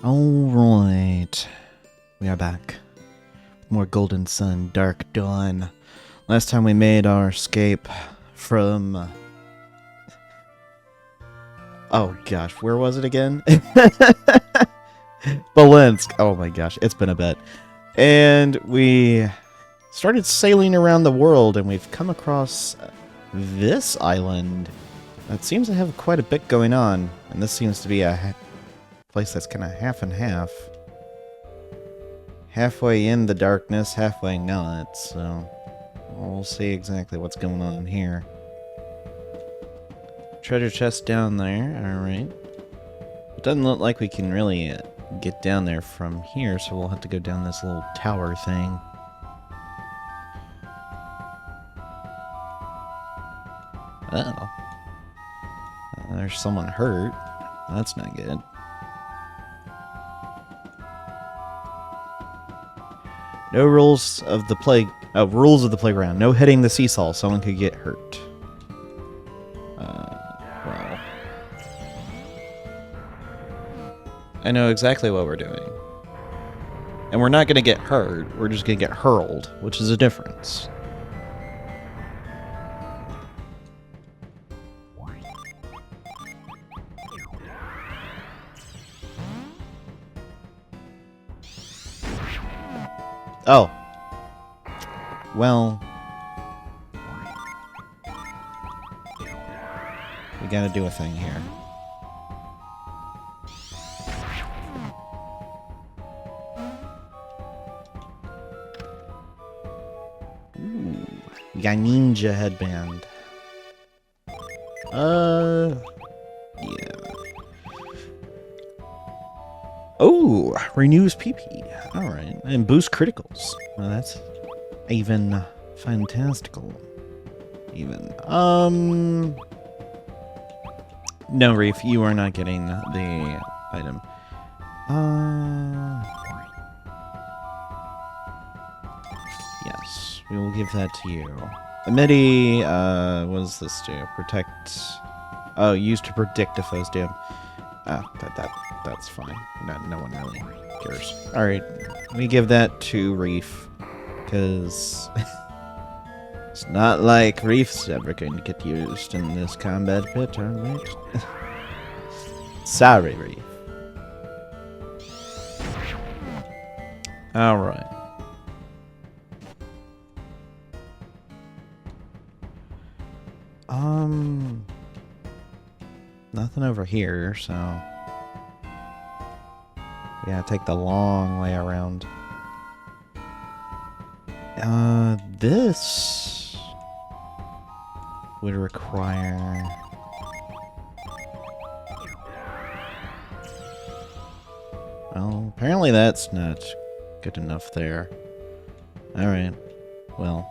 Alright. We are back. More Golden Sun, Dark Dawn. Last time we made our escape from... Oh gosh, where was it again? Balensk. Oh my gosh, it's been a bit. And we started sailing around the world, and we've come across this island that seems to have quite a bit going on. And this seems to be a place that's kind of half and half. Halfway in the darkness, halfway not, so we'll see exactly what's going on here. Treasure chest down there, alright. It doesn't look like we can really get down there from here, so we'll have to go down this little tower thing. Oh. There's someone hurt. That's not good. No rules of the rules of the playground. No hitting the seesaw. Someone could get hurt. Well, I know exactly what we're doing, and we're not going to get hurt. We're just going to get hurled, which is a difference. Oh. Well. We gotta do a thing here. Ooh. We got ninja headband. Yeah. Oh, renews PP. Alright. And boost criticals. Well, that's even fantastical. Even. No, Reef, you are not getting the item. Yes, we will give that to you. The MIDI, what does this do? Protect. Oh, used to predict a foe's doom. That's fine. No one really cares. Alright, we give that to Reef, because it's not like Reef's ever going to get used in this combat pit, alright? Sorry, Reef. Alright. Nothing over here, so yeah, take the long way around. This would require... Well, apparently that's not good enough there. Alright, well,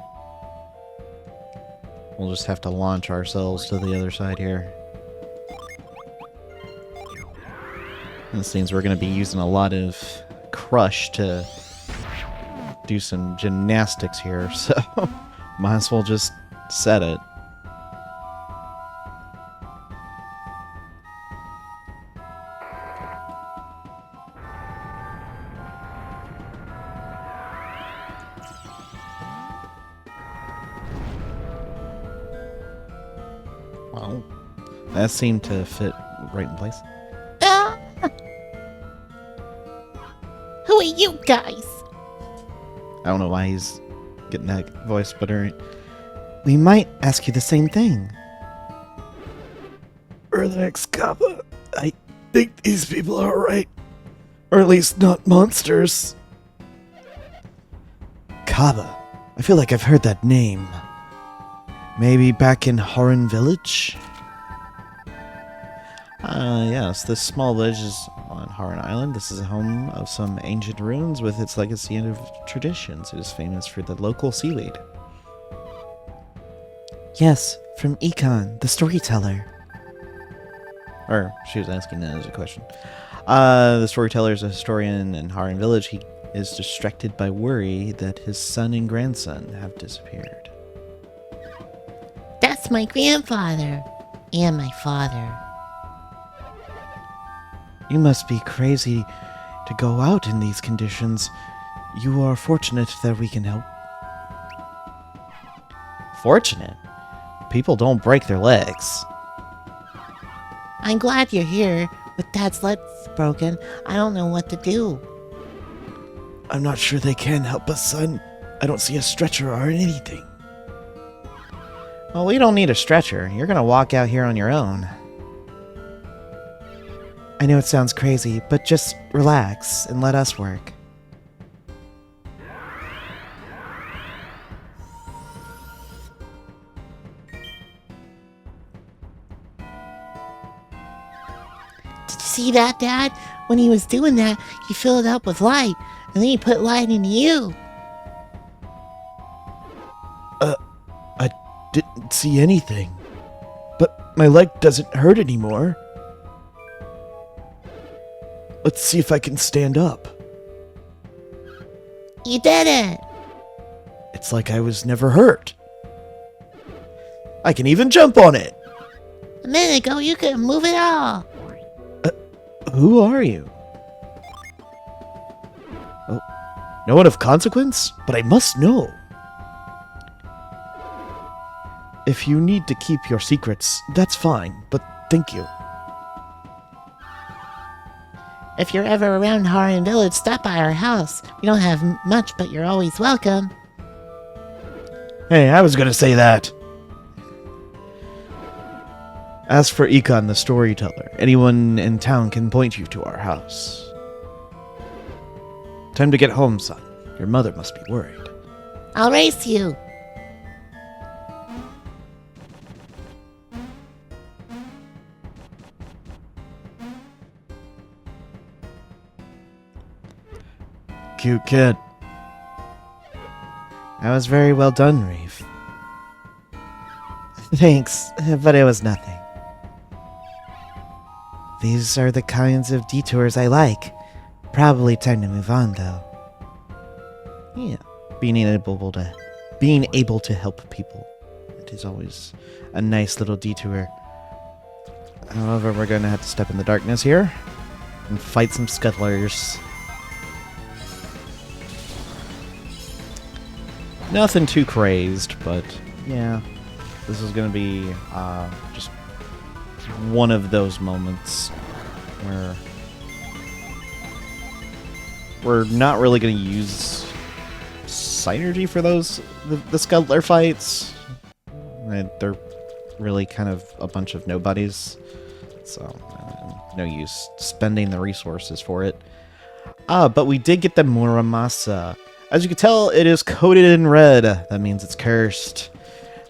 we'll just have to launch ourselves to the other side here. This means we're going to be using a lot of crush to do some gymnastics here, so might as well just set it. Well, that seemed to fit right in place. Who are you guys? I don't know why he's getting that voice, but alright. We might ask you the same thing. Relax, Kappa. I think these people are alright. Or at least not monsters. Kaba. I feel like I've heard that name. Maybe back in Horan Village? Yes, this small village is on Horan Island. This is a home of some ancient ruins with its legacy and of traditions. It is famous for the local seaweed. Yes, from Econ, the storyteller. Or, she was asking that as a question. The storyteller is a historian in Horan Village. He is distracted by worry that his son and grandson have disappeared. That's my grandfather. And my father. You must be crazy to go out in these conditions. You are fortunate that we can help. Fortunate? People don't break their legs. I'm glad you're here. With Dad's legs broken, I don't know what to do. I'm not sure they can help us, son. I don't see a stretcher or anything. Well, we don't need a stretcher. You're gonna walk out here on your own. I know it sounds crazy, but just relax and let us work. Did you see that, Dad? When he was doing that, he filled it up with light, and then he put light into you. I didn't see anything. But my leg doesn't hurt anymore. Let's see if I can stand up. You did it! It's like I was never hurt. I can even jump on it. A minute ago, you couldn't move at all. Who are you? Oh, no one of consequence? But I must know. If you need to keep your secrets, that's fine, but thank you. If you're ever around Haran Village, stop by our house. We don't have much, but you're always welcome. Hey, I was gonna say that. As for Ikon the storyteller, anyone in town can point you to our house. Time to get home, son. Your mother must be worried. I'll race you. Cute kid. That was very well done, Reeve. Thanks, but it was nothing. These are the kinds of detours I like. Probably time to move on, though. Yeah, being able to help people. It is always a nice little detour. However, we're going to have to step in the darkness here and fight some scuttlers. Nothing too crazed, but yeah, this is going to be just one of those moments where we're not really going to use synergy for the scuttler fights. They're really kind of a bunch of nobodies, so no use spending the resources for it. But we did get the Muramasa. As you can tell, it is coated in red. That means it's cursed.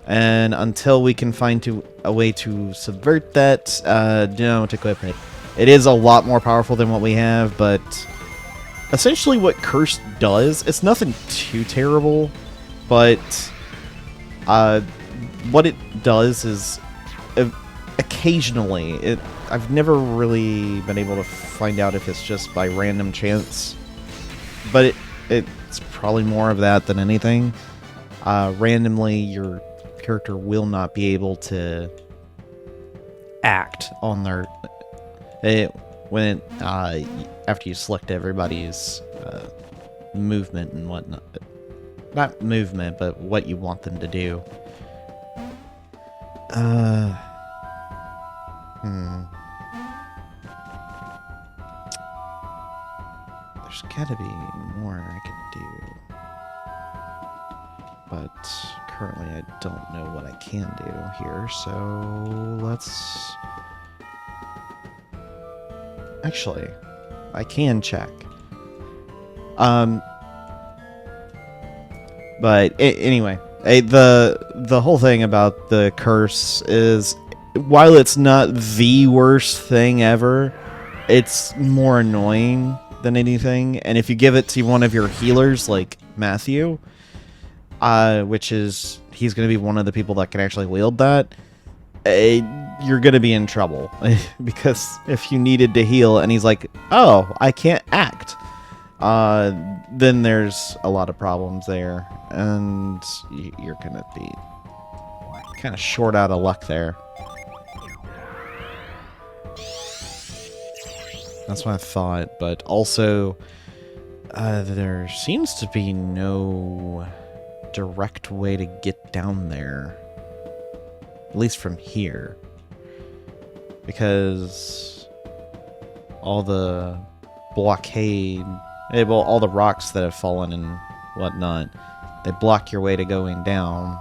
And until we can find a way to subvert that, don't equip it. It is a lot more powerful than what we have, but essentially what cursed does, it's nothing too terrible, but what it does is occasionally, I've never really been able to find out if it's just by random chance, but it's probably more of that than anything. Randomly, your character will not be able to act on their after you select everybody's movement and whatnot. Not movement, but what you want them to do. There's gotta be more I can do. But currently I don't know what I can do here, so let's... Actually, I can check. But anyway, the whole thing about the curse is, while it's not the worst thing ever, it's more annoying than anything. And if you give it to one of your healers, like Matthew, which is, he's going to be one of the people that can actually wield that, you're going to be in trouble. Because if you needed to heal and he's like, oh, I can't act, then there's a lot of problems there. And you're going to be kind of short out of luck there. That's what I thought, but also there seems to be no direct way to get down there. At least from here. Because all the blockade, well, all the rocks that have fallen and whatnot, they block your way to going down.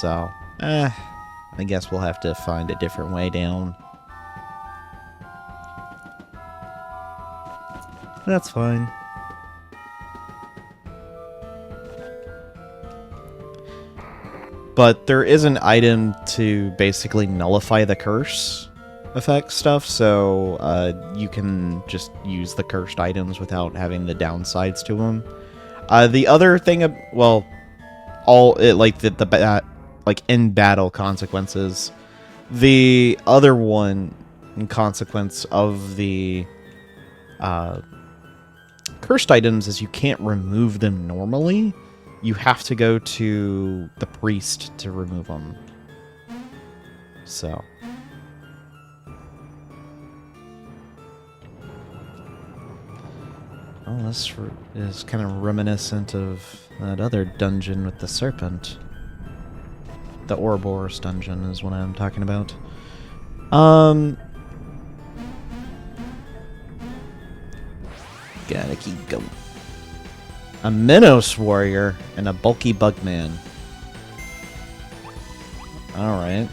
So, I guess we'll have to find a different way down. That's fine. But there is an item to basically nullify the curse effect stuff, so you can just use the cursed items without having the downsides to them. The other thing, well, like in battle consequences. The other one in consequence of the cursed items is you can't remove them normally. You have to go to the priest to remove them. So. Well, this is kind of reminiscent of that other dungeon with the serpent. The Ouroboros dungeon is what I'm talking about. Gotta keep going. A Minos warrior and a bulky bugman. Alright.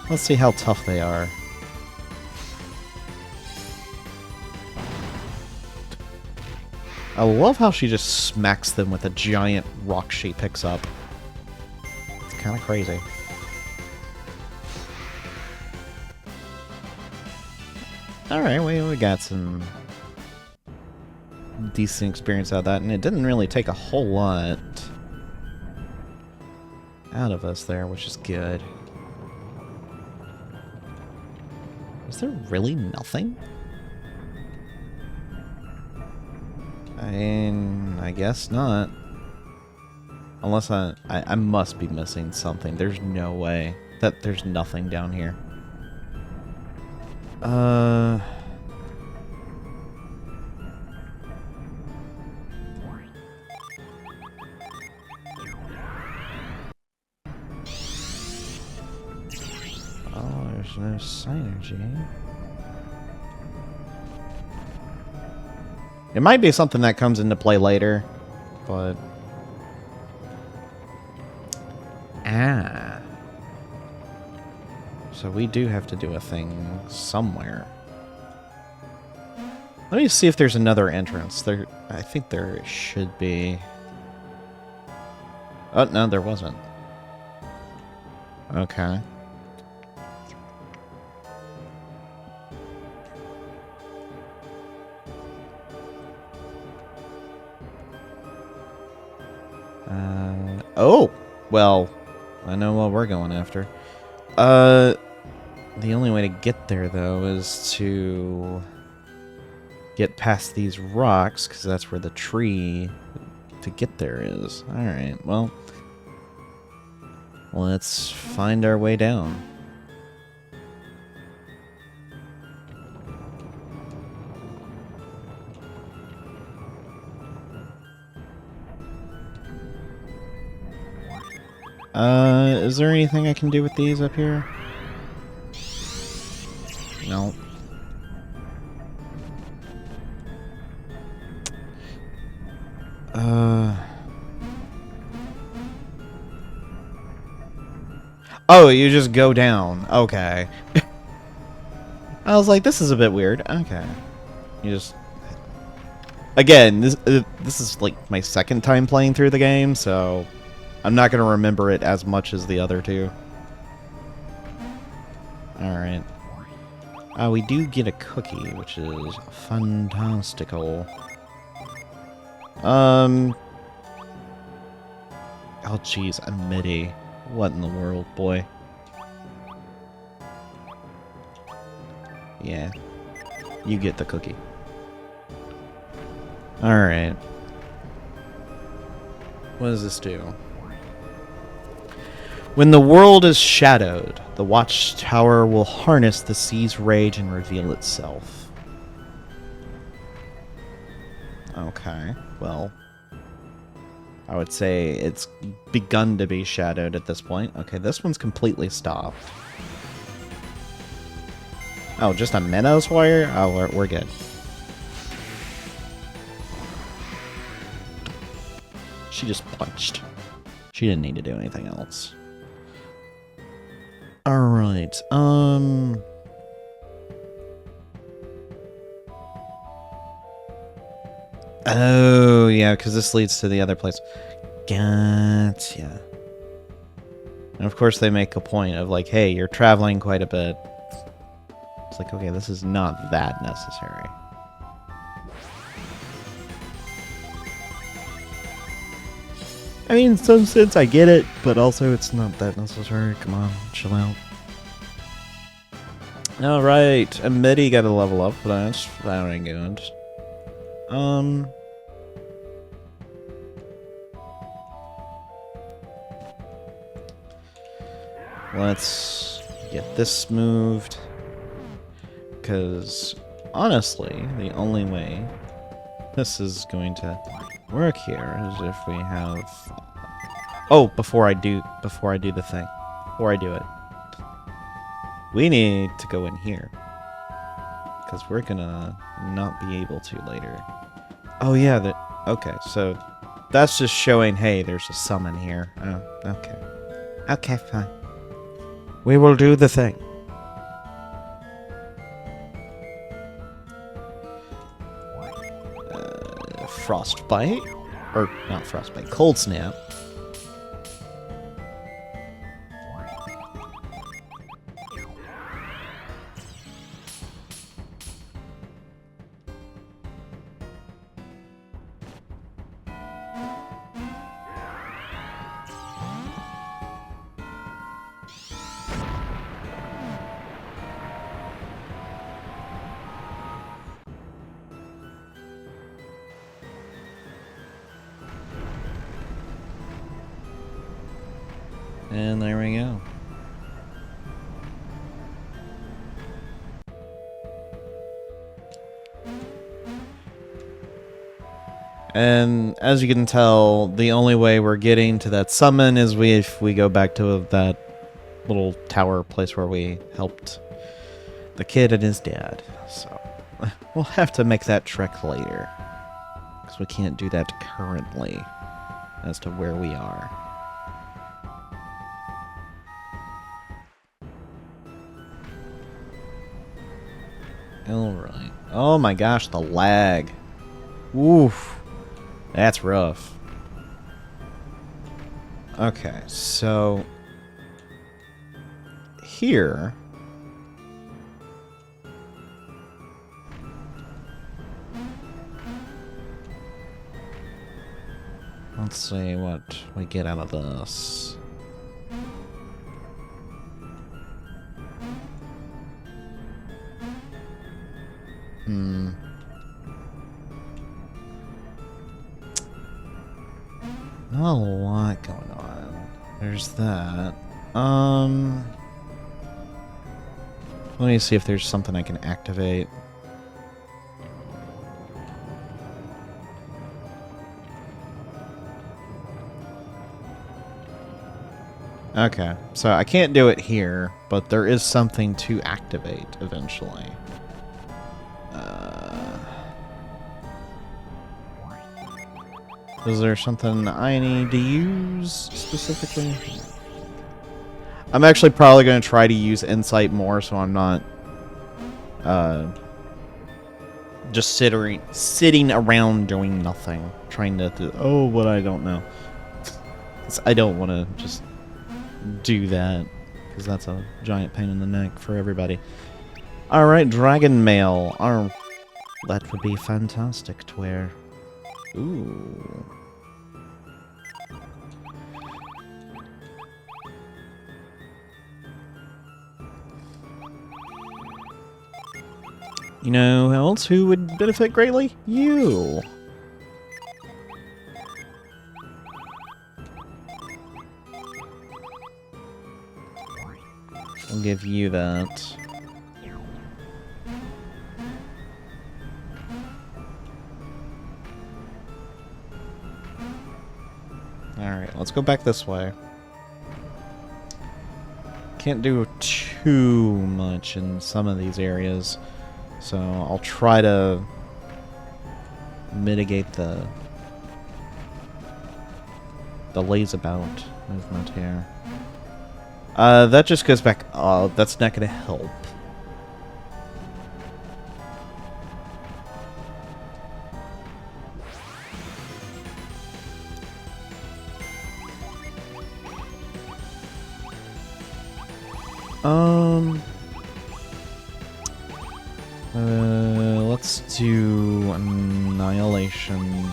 Let's see how tough they are. I love how she just smacks them with a giant rock she picks up. It's kind of crazy. Alright, we got some decent experience out of that, and it didn't really take a whole lot out of us there, which is good. Is there really nothing? I guess not. Unless I must be missing something. There's no way that there's nothing down here. Oh, there's no synergy. It might be something that comes into play later, but... Ah. So we do have to do a thing somewhere. Let me see if there's another entrance. I think there should be. Oh, no, there wasn't. Okay. Oh! Well, I know what we're going after. The only way to get there, though, is to get past these rocks, because that's where the tree to get there is. Alright, well, let's find our way down. Is there anything I can do with these up here? No. Oh, you just go down. Okay. I was like, this is a bit weird. Okay. You just... Again, this is like my second time playing through the game, so I'm not going to remember it as much as the other two. Alright. We do get a cookie, which is fantastical. Oh, jeez, a MIDI. What in the world, boy? Yeah. You get the cookie. Alright. What does this do? When the world is shadowed, the watchtower will harness the sea's rage and reveal itself. Okay, well, I would say it's begun to be shadowed at this point. Okay, this one's completely stopped. Oh, just a Minnows warrior? Oh, we're good. She just punched. She didn't need to do anything else. Alright, oh, yeah, because this leads to the other place. Gotcha. And of course they make a point of like, hey, you're traveling quite a bit. It's like, okay, this is not that necessary. I mean, in some sense I get it, but also it's not that necessary. Come on, chill out. Alright, Amity got a level up, but that's very good. Let's get this moved. Because, honestly, the only way this is going to work here is if we have... Oh, before I do the thing. Before I do it. We need to go in here. Because we're gonna not be able to later. Oh yeah, okay, so that's just showing, hey, there's a summon here. Oh, okay. Okay, fine. We will do the thing. Frostbite? Or, not Frostbite, Cold Snap. And there we go. And as you can tell, the only way we're getting to that summon is if we go back to that little tower place where we helped the kid and his dad. So we'll have to make that trek later, because we can't do that currently as to where we are. Alright. Oh my gosh, the lag. Oof. That's rough. Okay, so... here... let's see what we get out of this. Not a lot going on. There's that. Let me see if there's something I can activate. Okay, so I can't do it here, but there is something to activate eventually. Is there something I need to use specifically? I'm actually probably going to try to use Insight more so I'm not just sitting around doing nothing. Trying to oh, what I don't know. I don't want to just do that, because that's a giant pain in the neck for everybody. Alright, Dragon Mail. That would be fantastic to wear. Ooh. You know who else who would benefit greatly? You! I'll give you that. Alright, let's go back this way. Can't do too much in some of these areas, so I'll try to mitigate the lazeabout movement here. That just goes back. Oh, that's not gonna help. Let's do Annihilation.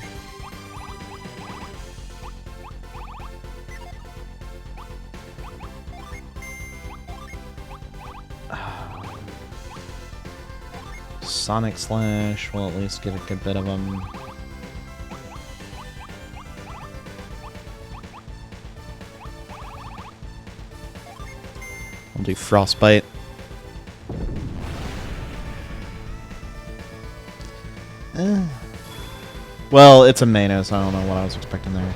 Sonic Slash will at least get a good bit of them. I'll do Frostbite. Well, it's a Mano, so I don't know what I was expecting there.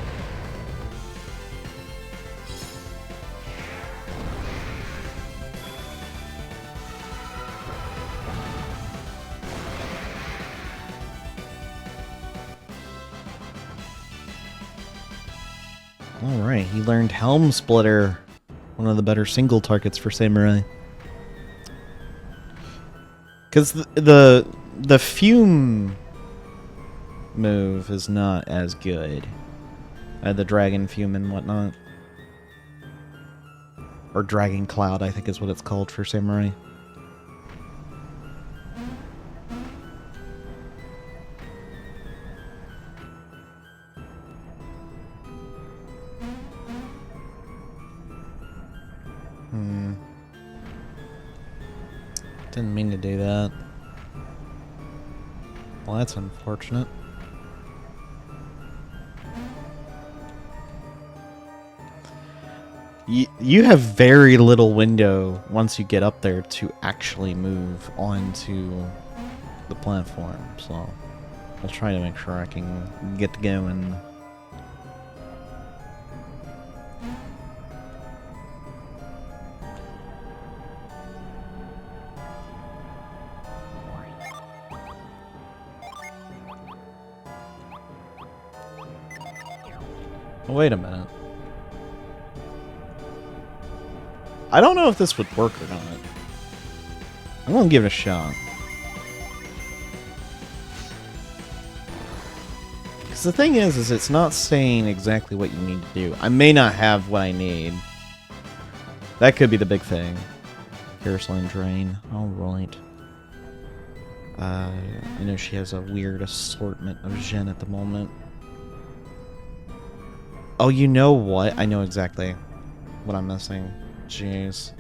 Alright, he learned Helm Splitter. One of the better single targets for Samurai. Because the Fume move is not as good. The Dragon Fume and whatnot. Or Dragon Cloud, I think is what it's called for Samurai. Didn't mean to do that. Well, that's unfortunate. You have very little window once you get up there to actually move onto the platform, so I'll try to make sure I can get going. Wait a minute. I don't know if this would work or not. I'm gonna give it a shot. Because the thing is it's not saying exactly what you need to do. I may not have what I need. That could be the big thing. Carousel Drain. Alright. I know she has a weird assortment of Gen at the moment. Oh, you know what? I know exactly what I'm missing. Jeez.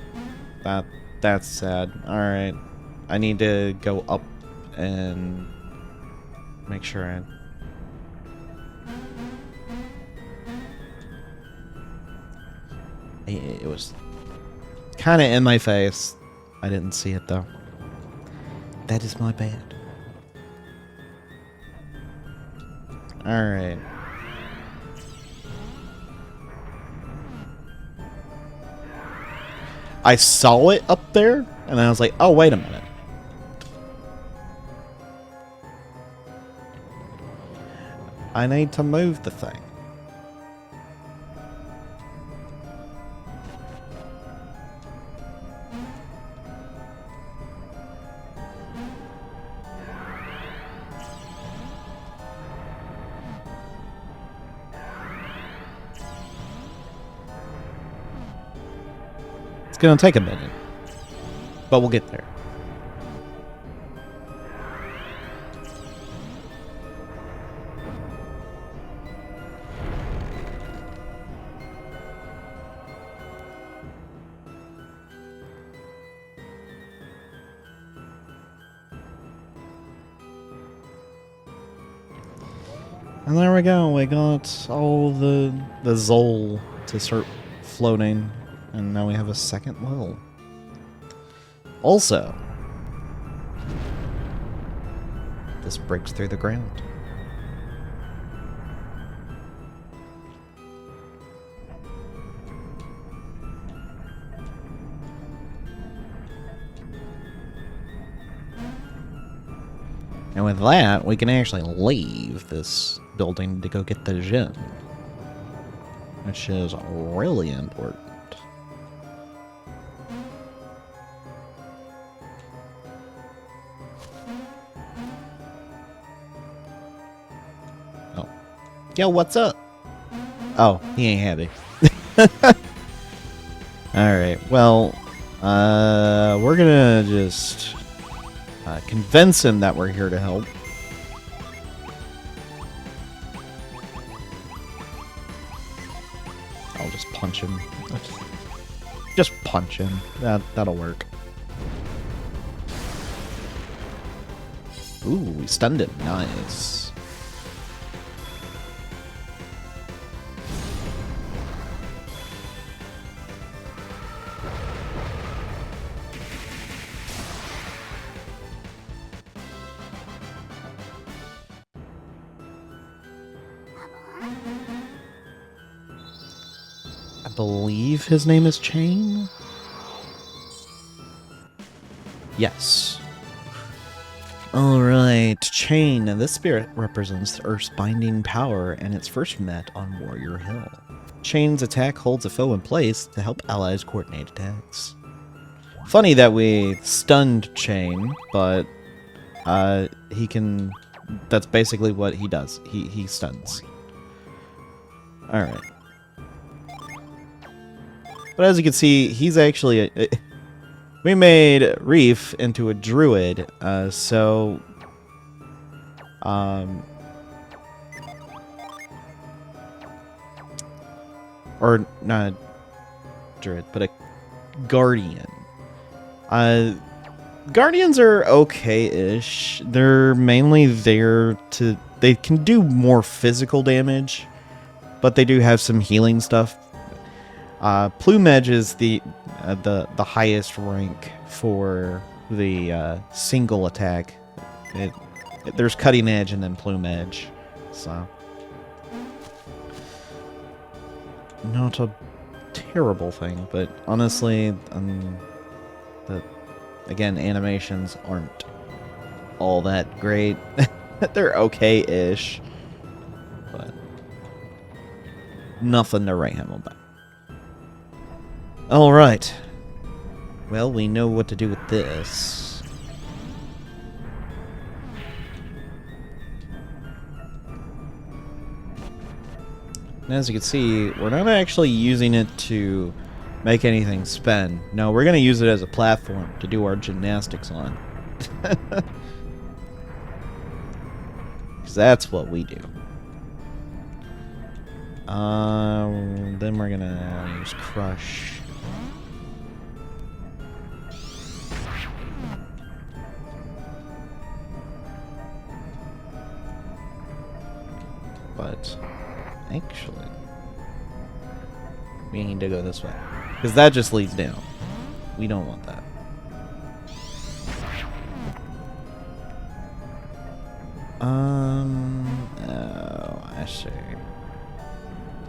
That's sad. Alright. I need to go up and make sure it was kind of in my face. I didn't see it though. That is my bad. Alright. I saw it up there, and I was like, oh, wait a minute. I need to move the thing. It's gonna take a minute, but we'll get there. And there we go, we got all the Zol to start floating. And now we have a second level. Also, this breaks through the ground. And with that, we can actually leave this building to go get the gem. Which is really important. Oh. Yo, what's up? Oh, he ain't happy. Alright, well, we're gonna just convince him that we're here to help. I'll just punch him. Just punch him. That'll work. Ooh, we stunned him. Nice. I believe his name is Chain? Yes. Alright, Chain. This spirit represents the Earth's binding power, and it's first met on Warrior Hill. Chain's attack holds a foe in place to help allies coordinate attacks. Funny that we stunned Chain, but he can... That's basically what he does. He stuns. Alright. But as you can see, he's actually... we made Reef into a druid, so... or not a druid, but a guardian. Guardians are okay-ish. They're mainly there to... They can do more physical damage, but they do have some healing stuff. Plumage is the highest rank for the single attack. There's Cutting Edge and then Plumage, so not a terrible thing. But honestly, again, animations aren't all that great. They're okay-ish, but nothing to write home about. Alright. Well, we know what to do with this. And as you can see, we're not actually using it to make anything spin. No, we're going to use it as a platform to do our gymnastics on. Because that's what we do. Then we're going to use Crush. But actually, we need to go this way, because that just leads down. We don't want that. Oh, I see.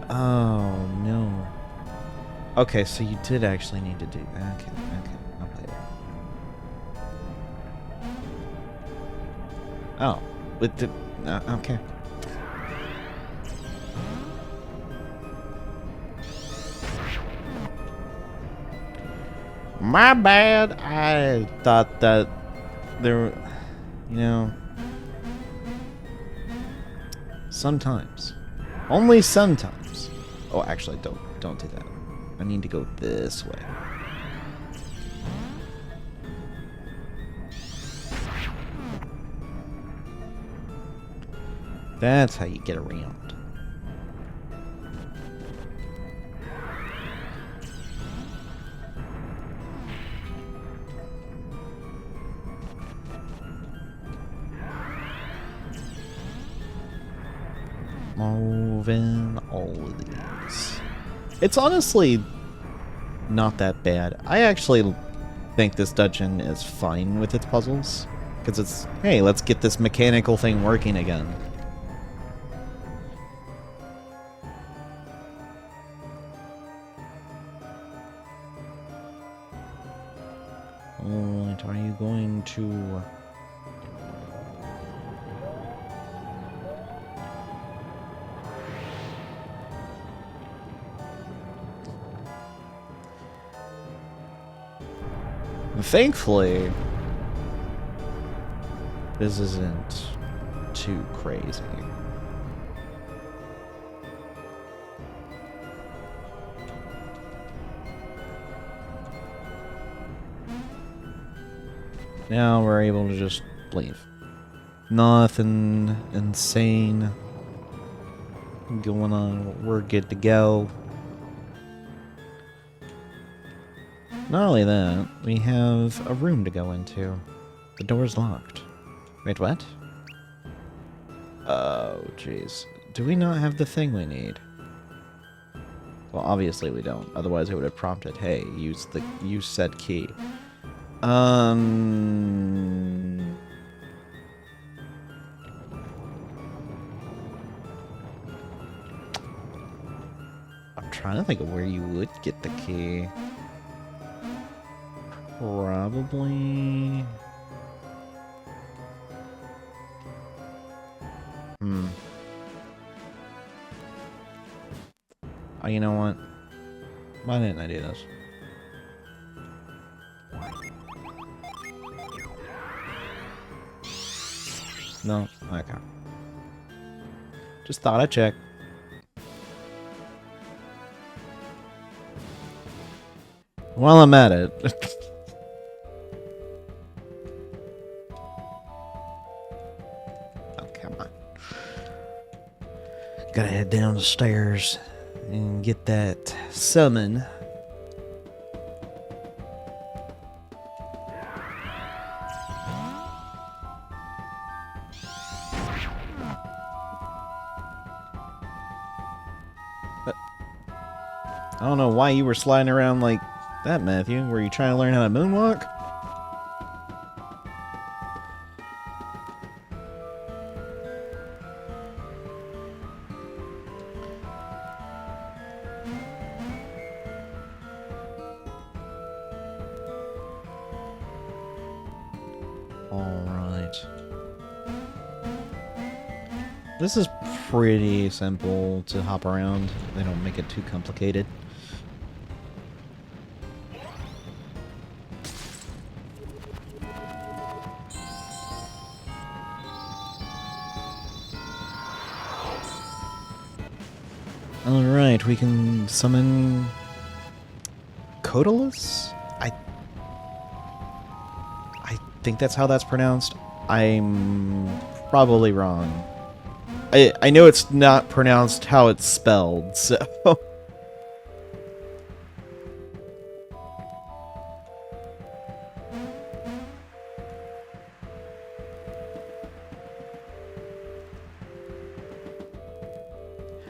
Oh no. Okay, so you did actually need to do that. Okay, I'll play that. Oh, with the okay. My bad. I thought that there, sometimes, only sometimes. Oh, actually, don't do that. I need to go this way. That's how you get around. Moving all of these. It's honestly not that bad. I actually think this dungeon is fine with its puzzles. Because it's, hey, let's get this mechanical thing working again. Alright, are you going to... Thankfully, this isn't too crazy. Now we're able to just leave. Nothing insane going on. We're good to go. Not only that, we have a room to go into. The door's locked. Wait, what? Oh, jeez. Do we not have the thing we need? Well, obviously we don't. Otherwise it would have prompted, hey, use said key. I'm trying to think of where you would get the key. Probably... Oh, you know what? Why didn't I do this? No? Okay. Just thought I'd check. While I'm at it... Gotta head down the stairs and get that summon. But I don't know why you were sliding around like that, Matthew. Were you trying to learn how to moonwalk? Alright. This is pretty simple to hop around. They don't make it too complicated. Alright, we can summon Codalus? I think that's how that's pronounced. I'm probably wrong. I know it's not pronounced how it's spelled, so...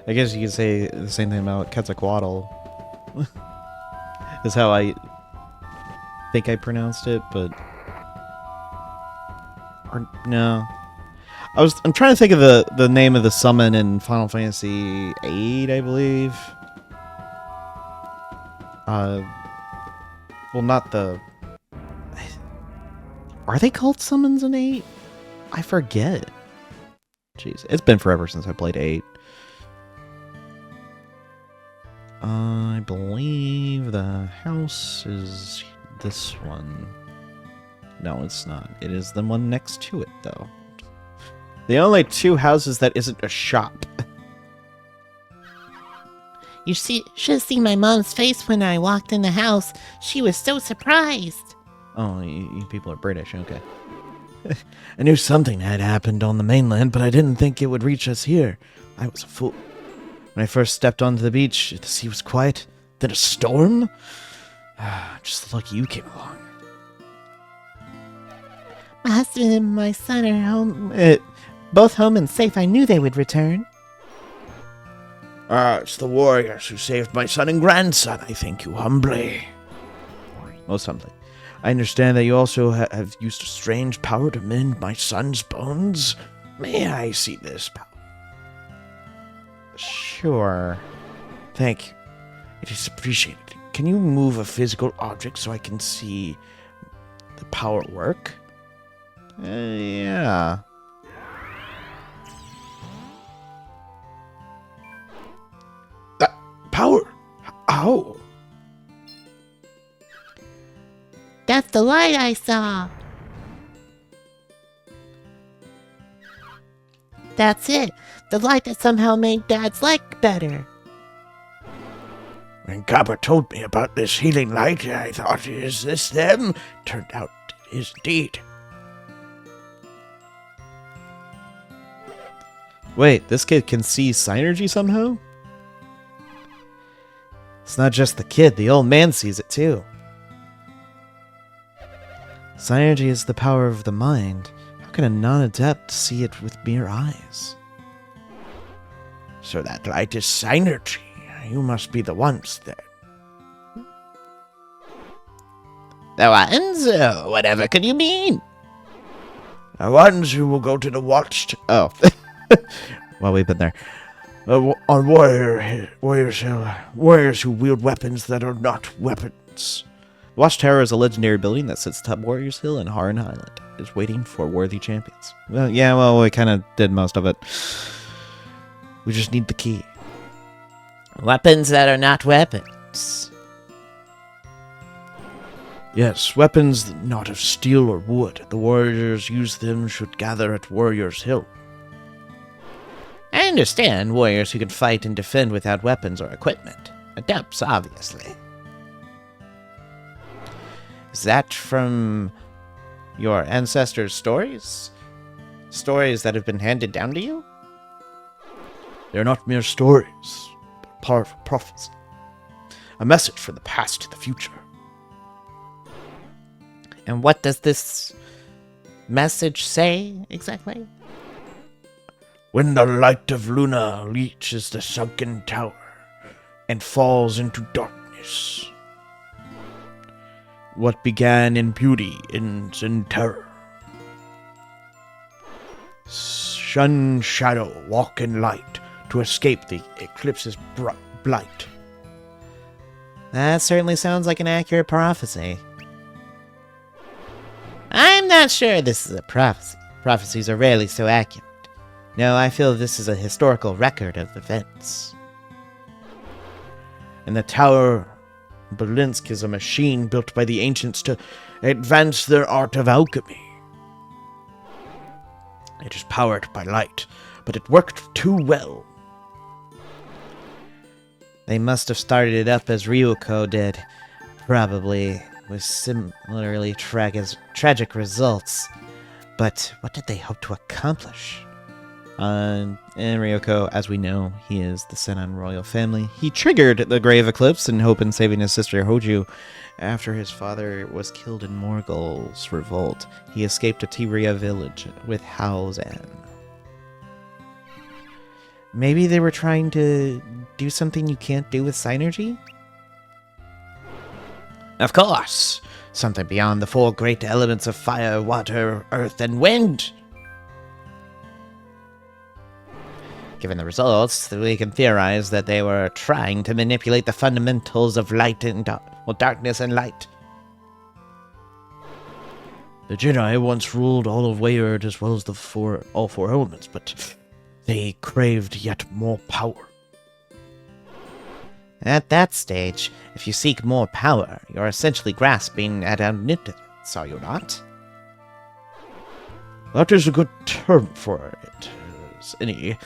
I guess you could say the same thing about Quetzalcoatl. Is how I think I pronounced it, but... Or, no. I'm trying to think of the name of the summon in Final Fantasy VIII, I believe. Well, not the... Are they called summons in 8? I forget. Jeez, it's been forever since I played 8. I believe the house is this one. No, it's not. It is the one next to it, though. The only two houses that isn't a shop. You should have seen my mom's face when I walked in the house. She was so surprised. Oh, you people are British, okay. I knew something had happened on the mainland, but I didn't think it would reach us here. I was a fool. When I first stepped onto the beach, the sea was quiet. Then a storm? Just lucky you came along. My husband and my son are home. Both home and safe. I knew they would return. It's the warriors who saved my son and grandson. I thank you humbly. Most humbly. I understand that you also have used a strange power to mend my son's bones. May I see this power? Sure. Thank you. It is appreciated. Can you move a physical object so I can see the power work? Yeah. Power? How? That's the light I saw. That's it. The light that somehow made Dad's leg better. When Kappa told me about this healing light, I thought, is this them? Turned out it is indeed. Wait, this kid can see Synergy somehow? It's not just the kid, the old man sees it too. Synergy is the power of the mind. How can a non-adept see it with mere eyes? So that light is synergy. You must be the ones then. The ones? Whatever could you mean? The ones who will go to the watch. Oh. Well, we've been there. On warriors who wield weapons that are not weapons. Watchtower is a legendary building that sits atop Warriors Hill in Harn Island. It's waiting for worthy champions. Well, yeah, well, we kind of did most of it. We just need the key. Weapons that are not weapons. Yes, weapons not of steel or wood. The warriors use them should gather at Warriors Hill. I understand warriors who can fight and defend without weapons or equipment. Adepts, obviously. Is that from your ancestors' stories? Stories that have been handed down to you? They are not mere stories, but part of a prophecy. A message from the past to the future. And what does this message say, exactly? When the light of Luna reaches the sunken tower and falls into darkness, what began in beauty ends in terror. Shun shadow, walk in light to escape the eclipse's blight. That certainly sounds like an accurate prophecy. I'm not sure this is a prophecy. Prophecies are rarely so accurate. No, I feel this is a historical record of events. And the tower Belinsk is a machine built by the ancients to advance their art of alchemy. It is powered by light, but it worked too well. They must have started it up as Ryuko did. Probably with similarly tragic results. But what did they hope to accomplish? And Ryuko, as we know, he is the Sennan royal family. He triggered the Grave Eclipse in hope in saving his sister Hoju. After his father was killed in Morgul's revolt, he escaped to Tyria village with Haozan. Maybe they were trying to do something you can't do with Synergy? Of course! Something beyond the four great elements of fire, water, earth, and wind! Given the results, we can theorize that they were trying to manipulate the fundamentals of light and darkness and light. The Jedi once ruled all of Weyard as well as all four elements, but they craved yet more power. At that stage, if you seek more power, you're essentially grasping at omnipotence, are you not? That is a good term for it. As any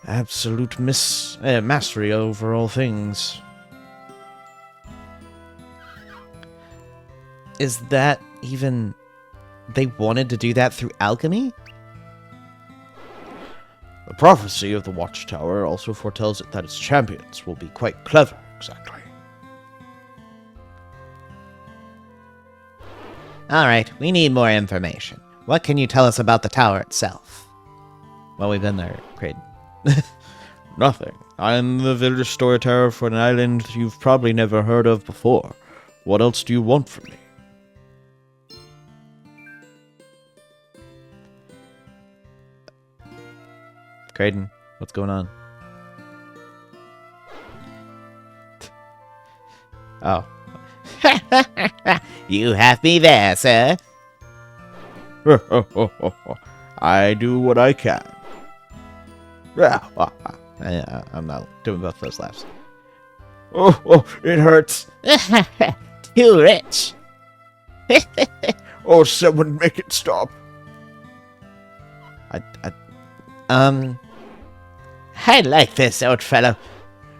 absolute mastery over all things. Is that even... They wanted to do that through alchemy? The prophecy of the Watchtower also foretells it that its champions will be quite clever, exactly. Alright, we need more information. What can you tell us about the tower itself? Well, we've been there, Creighton. Nothing. I'm the village storyteller for an island you've probably never heard of before. What else do you want from me? Kraden, what's going on? Oh. You have me there, sir. I do what I can. I'm not doing both those laughs. Oh, it hurts. Too rich. Oh, someone make it stop. I like this, old fellow.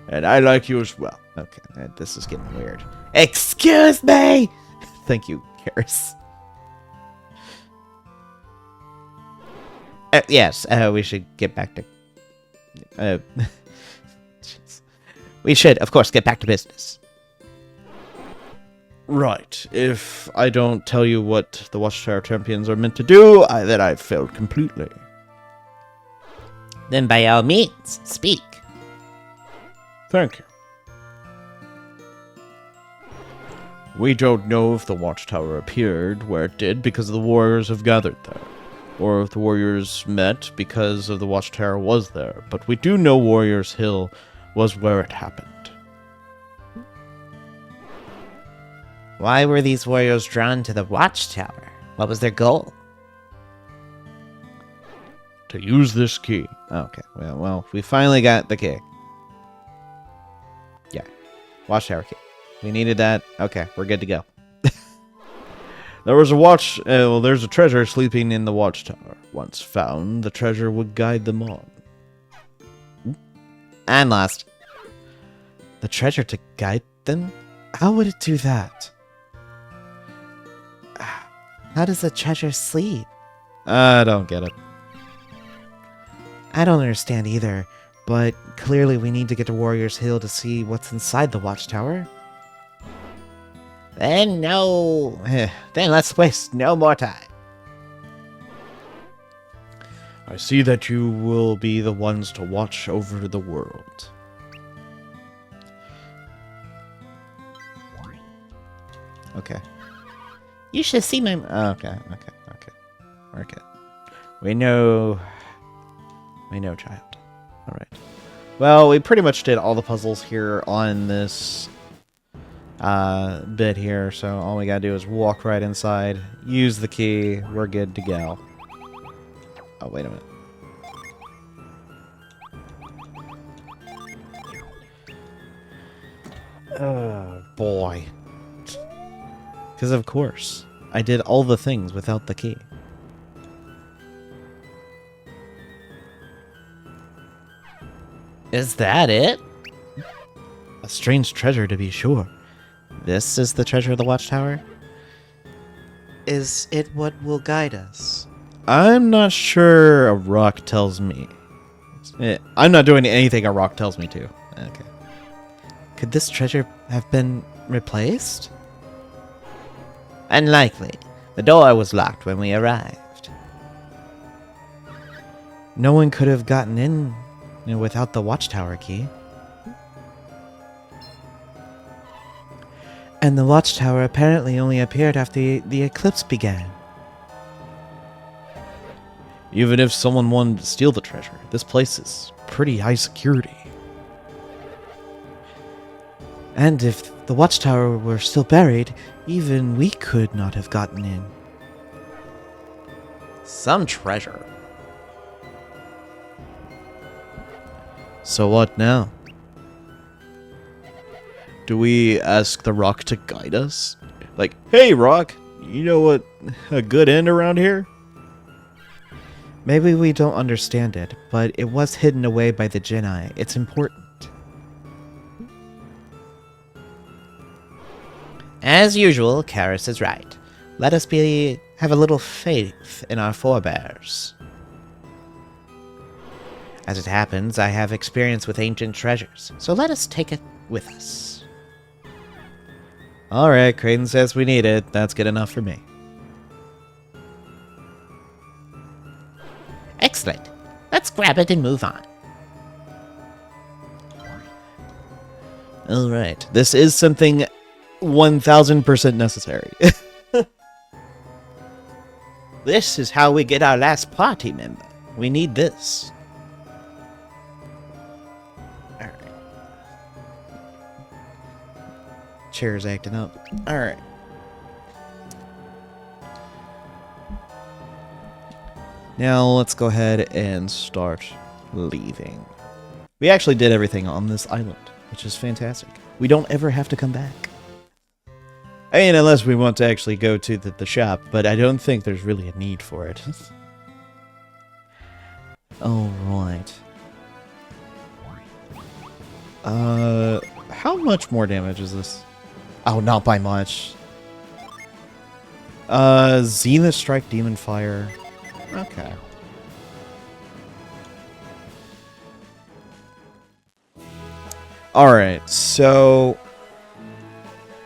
And I like you as well. Okay, this is getting weird. Excuse me. Thank you, Karis. Yes, we should get back to... jeez. We should, of course, get back to business. Right. If I don't tell you what the Watchtower Champions are meant to do, then I've failed completely. Then by all means, speak. Thank you. We don't know if the Watchtower appeared where it did because the warriors have gathered there, or if the warriors met because of the Watchtower was there, but we do know Warriors Hill was where it happened. Why were these warriors drawn to the Watchtower? What was their goal? To use this key. Okay, well, we finally got the key. Yeah, Watchtower key. We needed that. Okay, we're good to go. There's a treasure sleeping in the Watchtower. Once found, the treasure would guide them on. I'm lost. The treasure to guide them? How would it do that? How does the treasure sleep? I don't get it. I don't understand either, but clearly we need to get to Warriors Hill to see what's inside the Watchtower. Then then let's waste no more time. I see that you will be the ones to watch over the world. Okay. You should see my... Okay. We know, child. All right. Well, we pretty much did all the puzzles here on this bit here, so all we gotta do is walk right inside, use the key, we're good to go. Oh, wait a minute. Oh, boy. Because of course, I did all the things without the key. Is that it? A strange treasure, to be sure. This is the treasure of the Watchtower? Is it what will guide us? I'm not sure a rock tells me. I'm not doing anything a rock tells me to. Okay. Could this treasure have been replaced? Unlikely. The door was locked when we arrived. No one could have gotten in without the Watchtower key. And the Watchtower apparently only appeared after the eclipse began. Even if someone wanted to steal the treasure, this place is pretty high security. And if the Watchtower were still buried, even we could not have gotten in. Some treasure. So what now? Do we ask the rock to guide us? Like, hey rock, you know what a good end around here? Maybe we don't understand it, but it was hidden away by the Jedi. It's important. As usual, Karis is right. Let us have a little faith in our forebears. As it happens, I have experience with ancient treasures, so let us take it with us. Alright, Kraden says we need it. That's good enough for me. Excellent. Let's grab it and move on. Alright, this is something 1000% necessary. This is how we get our last party member. We need this. chair's acting up. Alright. Now let's go ahead and start leaving. We actually did everything on this island, which is fantastic. We don't ever have to come back. I mean, unless we want to actually go to the shop, but I don't think there's really a need for it. Alright. How much more damage is this? Oh, not by much. Zenith Strike, Demon Fire. Okay. Alright, so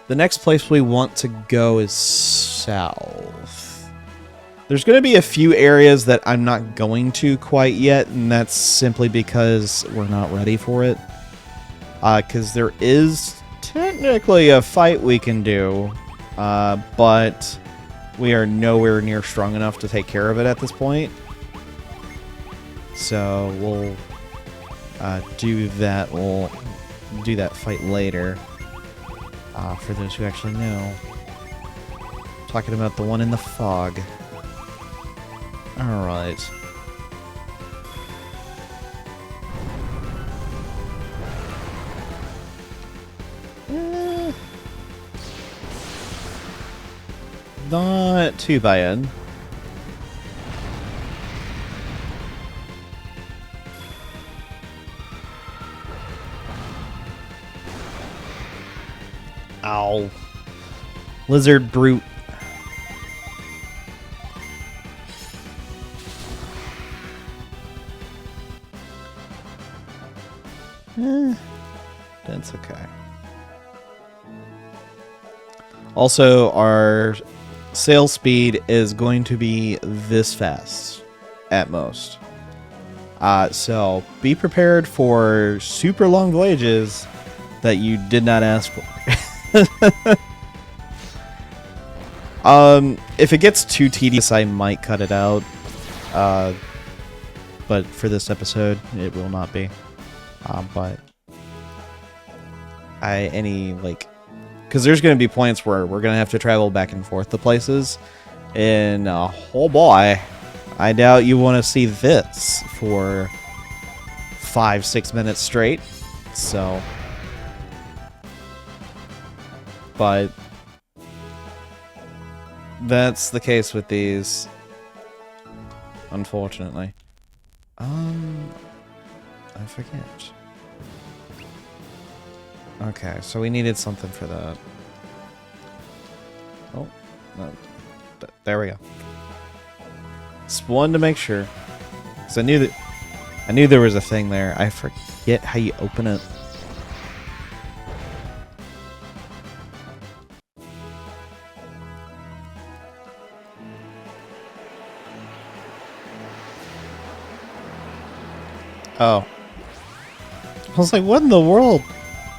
the next place we want to go is south. There's going to be a few areas that I'm not going to quite yet, and that's simply because we're not ready for it. Because there is technically a fight we can do, but we are nowhere near strong enough to take care of it at this point. So we'll do that. We'll do that fight later. For those who actually know. Talking about the one in the fog. Alright. Not too bad. Ow. Lizard brute. That's okay. Also, our sail speed is going to be this fast, at most. So, be prepared for super long voyages that you did not ask for. If it gets too tedious, I might cut it out. But for this episode, it will not be. But because there's going to be points where we're going to have to travel back and forth to places, and oh boy, I doubt you want to see this for 5-6 minutes straight. So, but that's the case with these, unfortunately. I forget. Okay, so we needed something for that. Oh, no. There we go. Just wanted to make sure. Because I knew there was a thing there. I forget how you open it. Oh. I was like, what in the world?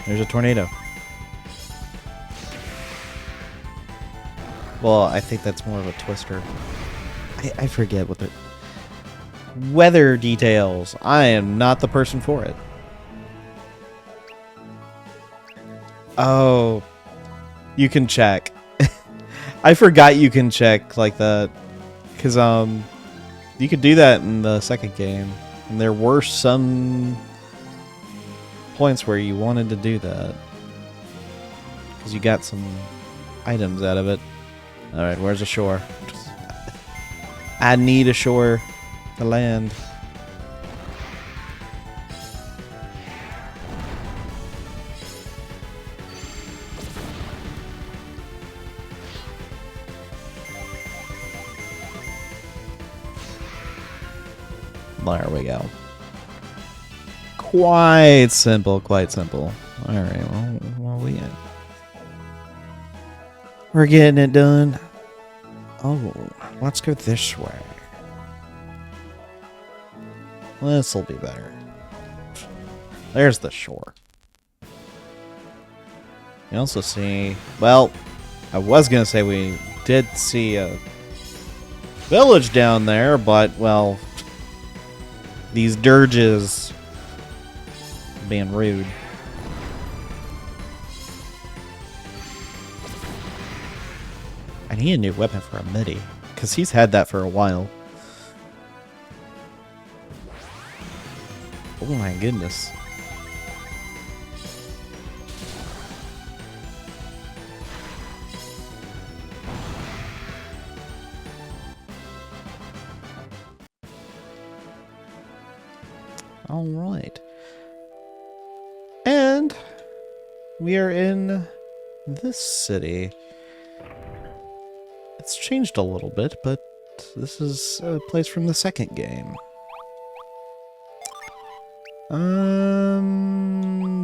There's a tornado. Well, I think that's more of a twister. I forget what the... Weather details. I am not the person for it. Oh. You can check. I forgot you can check like that. Because, you could do that in the second game. And there were some points where you wanted to do that. Because you got some items out of it. Alright, where's the shore? I need a shore to land. There we go. Quite simple, quite simple. Alright, well, we at? We're getting it done. Oh, let's go this way. This'll be better. There's the shore. You also see... Well, I was gonna say we did see a village down there, but, well... These dirges being rude. I need a new weapon for a midi, because he's had that for a while. Oh my goodness. All right. And we are in this city. It's changed a little bit, but this is a place from the second game.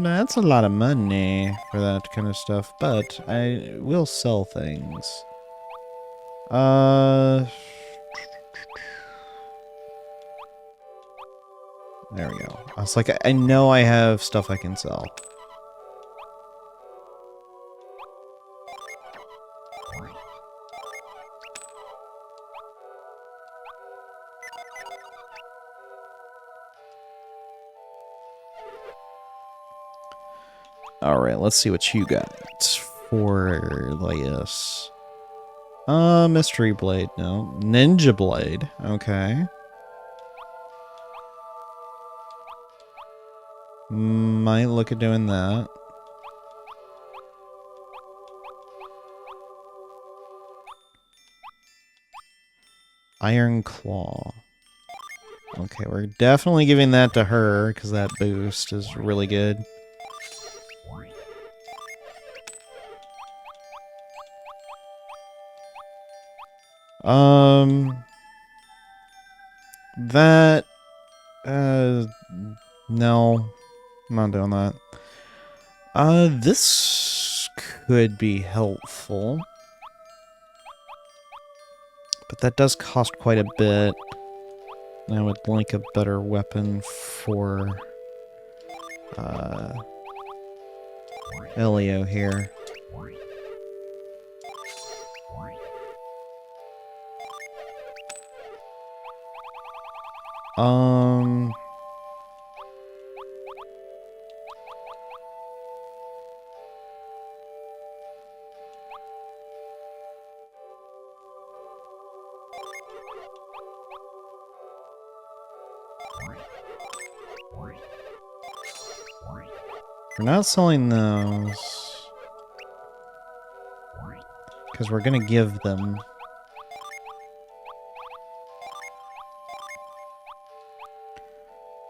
That's a lot of money for that kind of stuff, but I will sell things. There we go. I was like, I know I have stuff I can sell. Alright, let's see what you got for this. Mystery Blade, no. Ninja Blade, okay. Might look at doing that. Iron Claw. Okay, we're definitely giving that to her, because that boost is really good. That, no, I'm not doing that. This could be helpful. But that does cost quite a bit. I would like a better weapon for, Elio here. We're not selling those. Because we're gonna give them.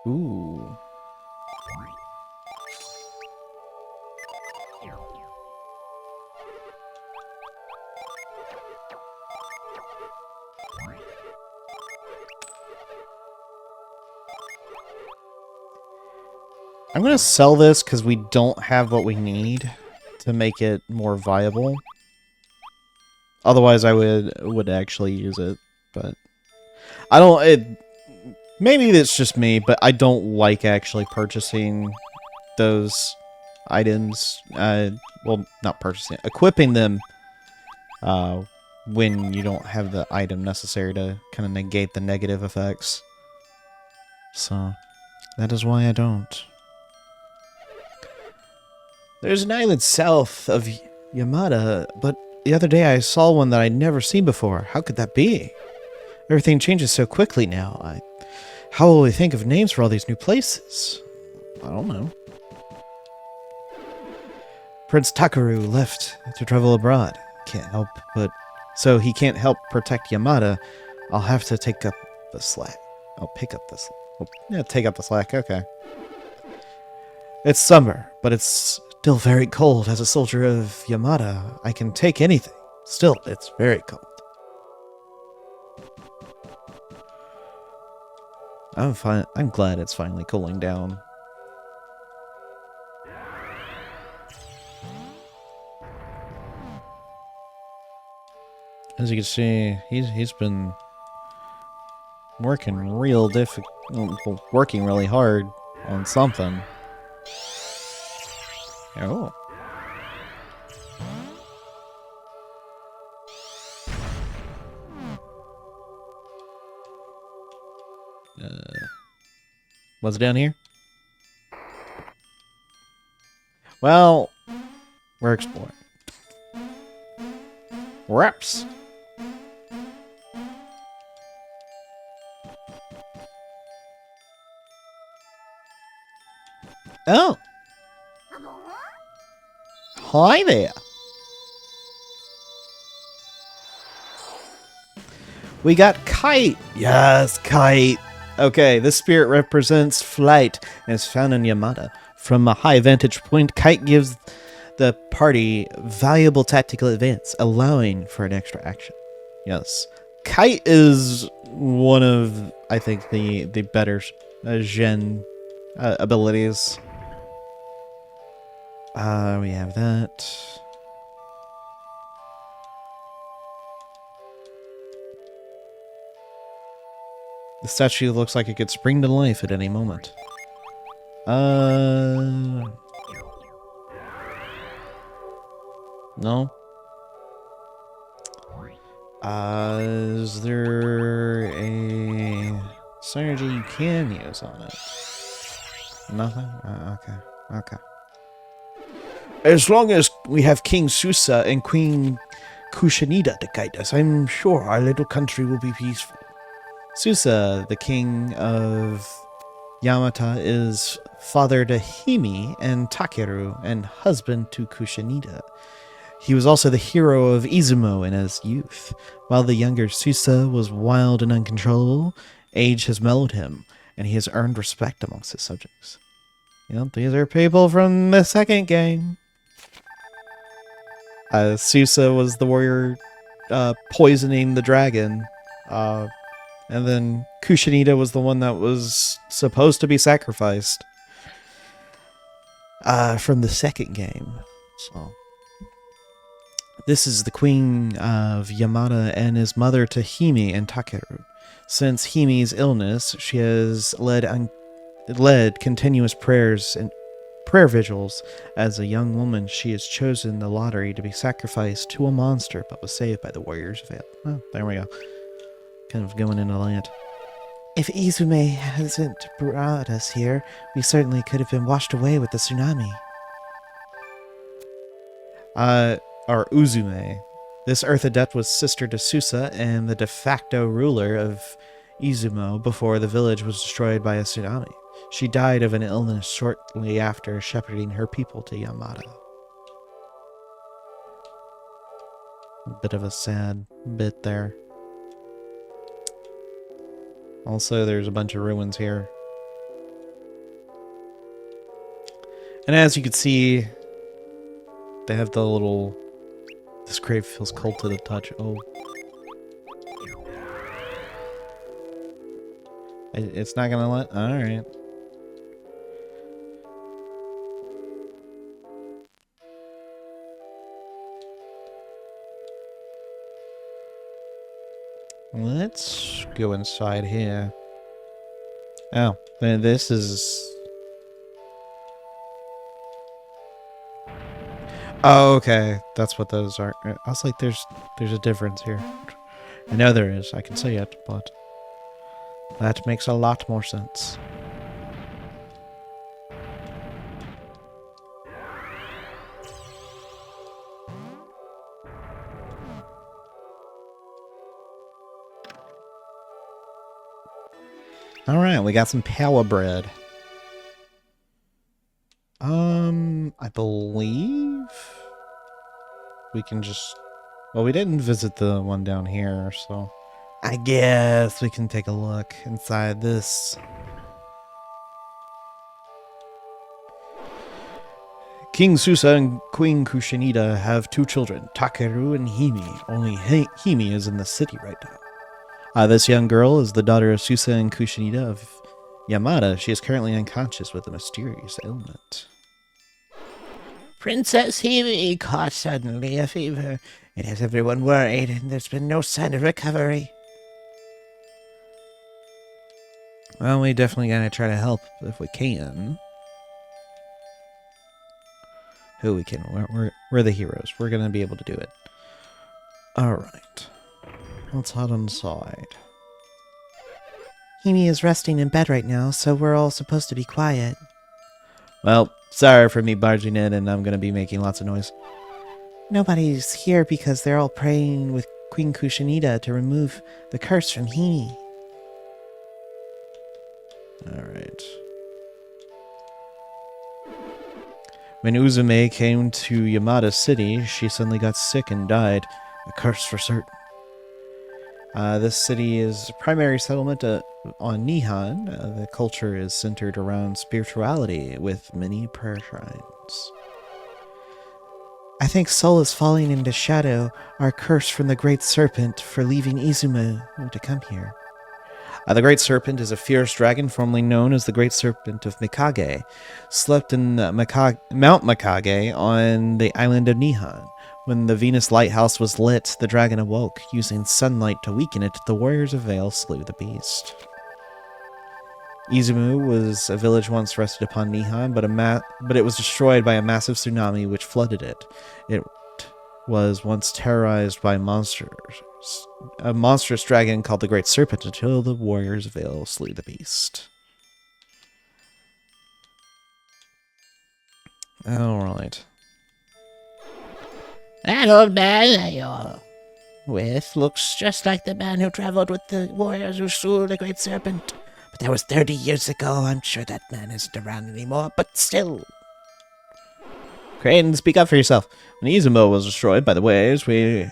Ooh. I'm gonna sell this because we don't have what we need to make it more viable. Otherwise, I would actually use it, but I don't. Maybe it's just me, but I don't like actually purchasing those items. Well, not purchasing, equipping them. When you don't have the item necessary to kind of negate the negative effects. So that is why I don't. There's an island south of Yamada, but the other day I saw one that I'd never seen before. How could that be? Everything changes so quickly now. How will we think of names for all these new places? I don't know. Prince Takaru left to travel abroad. Can't help but... So he can't help protect Yamada. I'll have to take up the slack. I'll pick up the slack. Oh, yeah, take up the slack, okay. It's summer, but it's still very cold. As a soldier of Yamada, I can take anything. Still, it's very cold. I'm glad it's finally cooling down. As you can see, he's been working working really hard on something. Oh. What's down here? Well, we're exploring. Wraps. Oh. Hi there. We got Kite. Yes, Kite. Okay, this spirit represents flight and is found in Yamada. From a high vantage point, Kite gives the party valuable tactical advance, allowing for an extra action. Yes. Kite is one of, I think, the better Gen abilities. We have that. The statue looks like it could spring to life at any moment. No. Is there a synergy you can use on it? Nothing? Okay. As long as we have King Susa and Queen Kushanida to guide us, I'm sure our little country will be peaceful. Susa, the king of Yamata, is father to Himi and Takeru and husband to Kushanida. He was also the hero of Izumo in his youth. While the younger Susa was wild and uncontrollable, age has mellowed him, and he has earned respect amongst his subjects. Yep, these are people from the second game. Susa was the warrior poisoning the dragon. And then Kushanida was the one that was supposed to be sacrificed from the second game. So this is the queen of Yamada and is mother to Himi and Takeru. Since Himi's illness, she has led continuous prayers and prayer vigils. As a young woman, she has chosen the lottery to be sacrificed to a monster, but was saved by the warrior's veil. Oh, there we go. Kind of going into land. If Izume hasn't brought us here, we certainly could have been washed away with the tsunami. Or Uzume. This Earth Adept was sister to Susa and the de facto ruler of Izumo before the village was destroyed by a tsunami. She died of an illness shortly after shepherding her people to Yamada. A bit of a sad bit there. Also, there's a bunch of ruins here. And as you can see, they have the little... This grave feels cold to the touch. Oh. It's not gonna let... Alright. Let's go inside here. Oh, then this is... Oh, okay. That's what those are. I was like, there's a difference here. I know there is. I can see it, but... That makes a lot more sense. Alright, we got some power bread. I believe we can just... Well, we didn't visit the one down here, so... I guess we can take a look inside this. King Susa and Queen Kushanida have 2 children, Takeru and Himi. Only Himi is in the city right now. This young girl is the daughter of Susa and Kushanida of Yamada. She is currently unconscious with a mysterious ailment. Princess Himi caught suddenly a fever. It has everyone worried, and there's been no sign of recovery. Well, we definitely gotta try to help if we can. Who we can. We're the heroes. We're gonna be able to do it. Alright. Let's head inside. Himi is resting in bed right now, so we're all supposed to be quiet. Well, sorry for me barging in and I'm gonna be making lots of noise. Nobody's here because they're all praying with Queen Kushanita to remove the curse from Himi. Alright. When Uzume came to Yamada City, she suddenly got sick and died. A curse for certain. This city is a primary settlement on Nihon. The culture is centered around spirituality with many prayer shrines. I think Soul is falling into shadow, our curse from the Great Serpent for leaving Izumo to come here. The Great Serpent is a fierce dragon formerly known as the Great Serpent of Mikage. Slept in Mount Mikage on the island of Nihon. When the Venus lighthouse was lit, the dragon awoke. Using sunlight to weaken it, the warriors of Vale slew the beast. Izumo was a village once rested upon Nihon, but it was destroyed by a massive tsunami which flooded it. It was once terrorized by a monstrous dragon called the Great Serpent until the warriors of Vale slew the beast. Alright. That old man you're with looks just like the man who traveled with the warriors who slew the Great Serpent. But that was 30 years ago. I'm sure that man isn't around anymore, but still. Crane, speak up for yourself. When Izumo was destroyed by the waves, we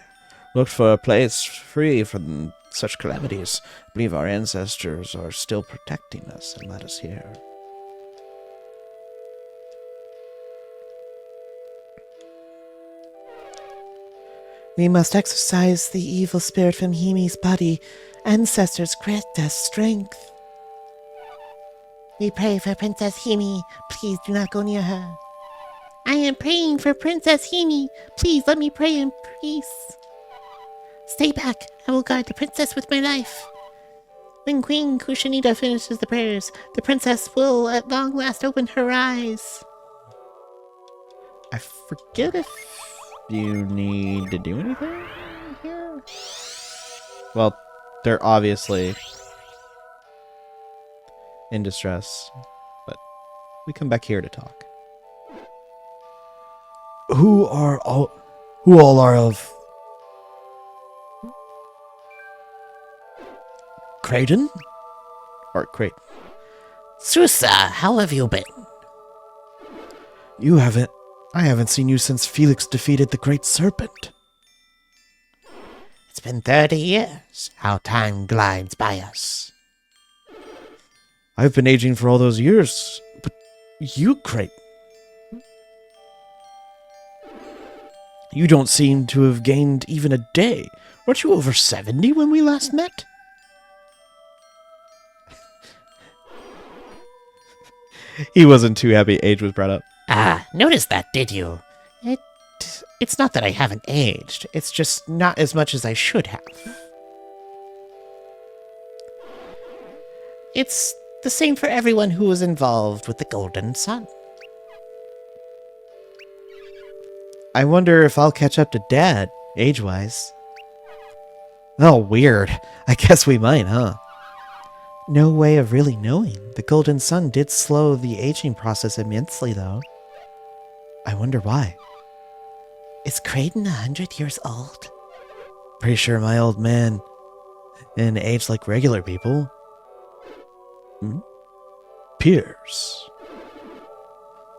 looked for a place free from such calamities. I believe our ancestors are still protecting us and led us here. We must exorcise the evil spirit from Himi's body. Ancestors grant us strength. We pray for Princess Himi. Please do not go near her. I am praying for Princess Himi. Please let me pray in peace. Stay back. I will guard the princess with my life. When Queen Kushanita finishes the prayers, the princess will at long last open her eyes. I forget if you need to do anything here. Well, they're obviously in distress, but we come back here to talk. Who all are of Creighton? Or Crate. Susa, how have you been? I haven't seen you since Felix defeated the Great Serpent. It's been 30 years. How time glides by us. I've been aging for all those years, but you, Creighton, you don't seem to have gained even a day. Weren't you over 70 when we last met? He wasn't too happy age was brought up. Ah, noticed that, did you? It's not that I haven't aged. It's just not as much as I should have. It's the same for everyone who was involved with the Golden Sun. I wonder if I'll catch up to Dad, age-wise. Oh, weird. I guess we might, huh? No way of really knowing. The Golden Sun did slow the aging process immensely, though. I wonder why. Is Creighton 100 years old? Pretty sure my old man didn't age like regular people. Piers.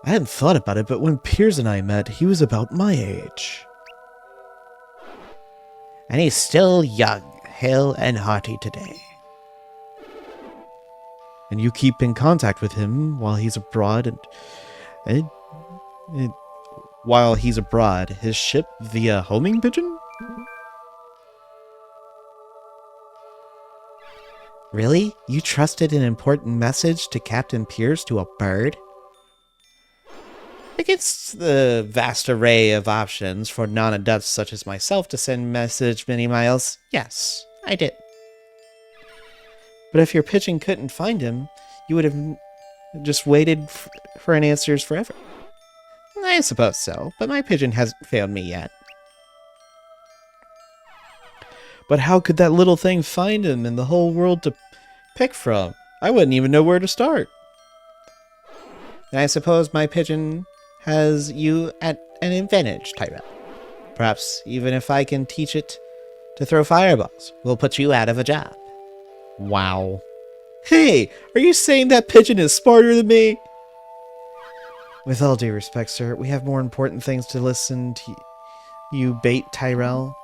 I hadn't thought about it, but when Piers and I met, he was about my age. And he's still young, hale and hearty today. And you keep in contact with him while he's abroad, and While he's abroad, his ship via homing pigeon? Really? You trusted an important message to Captain Pierce to a bird? Against the vast array of options for non-adepts such as myself to send message many miles, yes, I did. But if your pigeon couldn't find him, you would have just waited for an answers forever. I suppose so, but my pigeon hasn't failed me yet. But how could that little thing find him in the whole world to pick from? I wouldn't even know where to start. And I suppose my pigeon has you at an advantage, Tyrell. Perhaps even if I can teach it to throw fireballs, we'll put you out of a job. Wow. Hey, are you saying that pigeon is smarter than me? With all due respect, sir, we have more important things to listen to you bait Tyrell.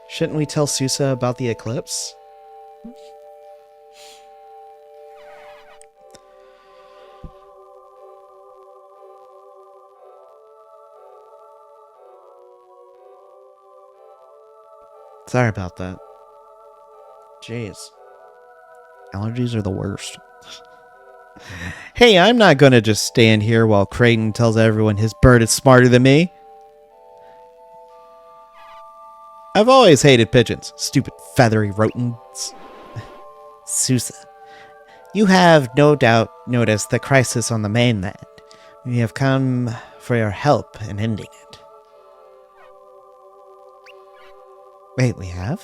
Shouldn't we tell Susa about the eclipse? Sorry about that. Jeez. Allergies are the worst. Hey, I'm not gonna just stand here while Creighton tells everyone his bird is smarter than me. I've always hated pigeons. Stupid feathery rodents. Susa, you have no doubt noticed the crisis on the mainland. We have come for your help in ending it. Wait, we have?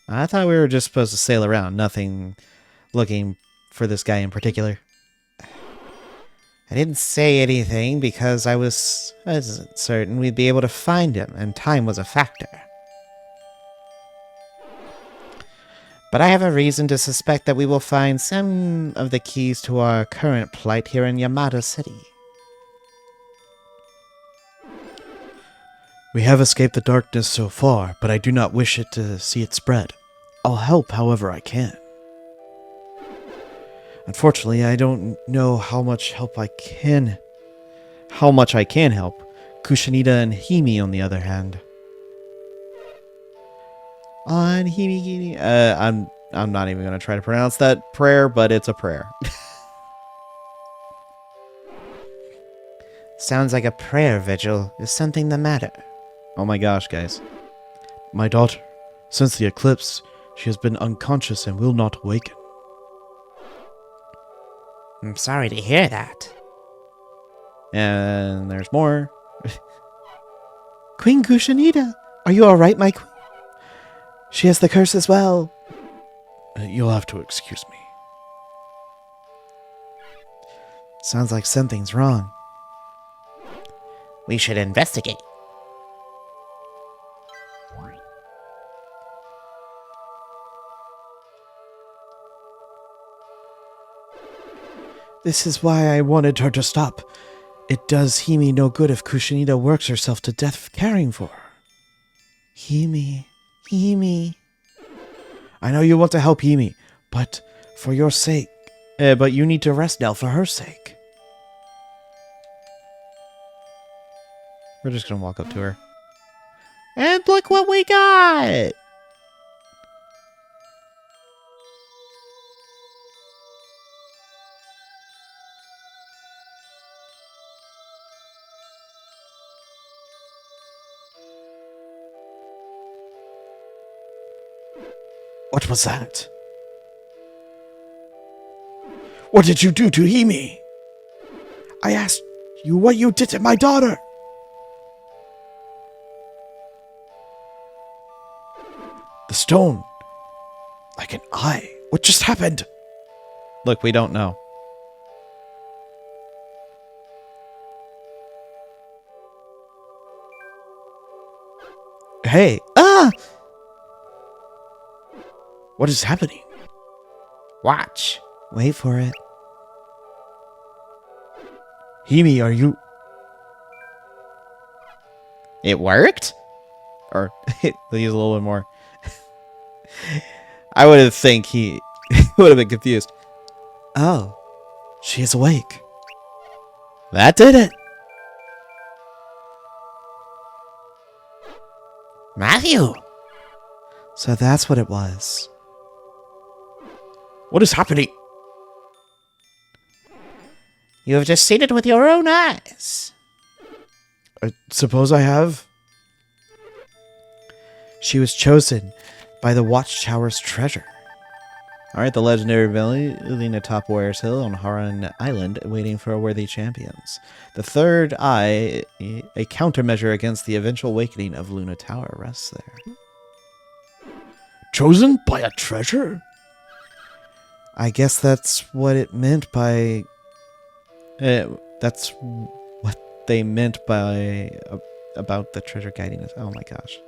I thought we were just supposed to sail around, nothing looking for this guy in particular. I didn't say anything because I wasn't certain we'd be able to find him, and time was a factor. But I have a reason to suspect that we will find some of the keys to our current plight here in Yamada City. We have escaped the darkness so far, but I do not wish it to see it spread. I'll help however I can. Unfortunately, I don't know how much I can help. Kushanita and Himi, on the other hand. On Himi, I'm not even going to try to pronounce that prayer, but it's a prayer. Sounds like a prayer vigil. Is something the matter? Oh my gosh, guys. My daughter, since the eclipse, she has been unconscious and will not awaken. I'm sorry to hear that. And there's more. Queen Kushanita, are you alright, my queen? She has the curse as well. You'll have to excuse me. Sounds like something's wrong. We should investigate. This is why I wanted her to stop. It does Himi no good if Kushanita works herself to death caring for her. Himi. I know you want to help Himi, but for your sake. But you need to rest now for her sake. We're just going to walk up to her. And look what we got! What was that? What did you do to Himi? I asked you what you did to my daughter. The stone. Like an eye. What just happened? Look, we don't know. Hey. Ah! What is happening? Watch. Wait for it. Himi, are you... It worked? Or use a little bit more. I would have think he would have been confused. Oh, she is awake. That did it. Matthew! So that's what it was. What is happening? You have just seen it with your own eyes. I suppose I have. She was chosen by the Watchtower's treasure. Alright, the legendary building atop Warriors Hill on Haran Island, waiting for worthy champions. The third eye, a countermeasure against the eventual awakening of Luna Tower, rests there. Chosen by a treasure? I guess that's what it meant by... that's what they meant by about the treasure guiding us. Oh my gosh.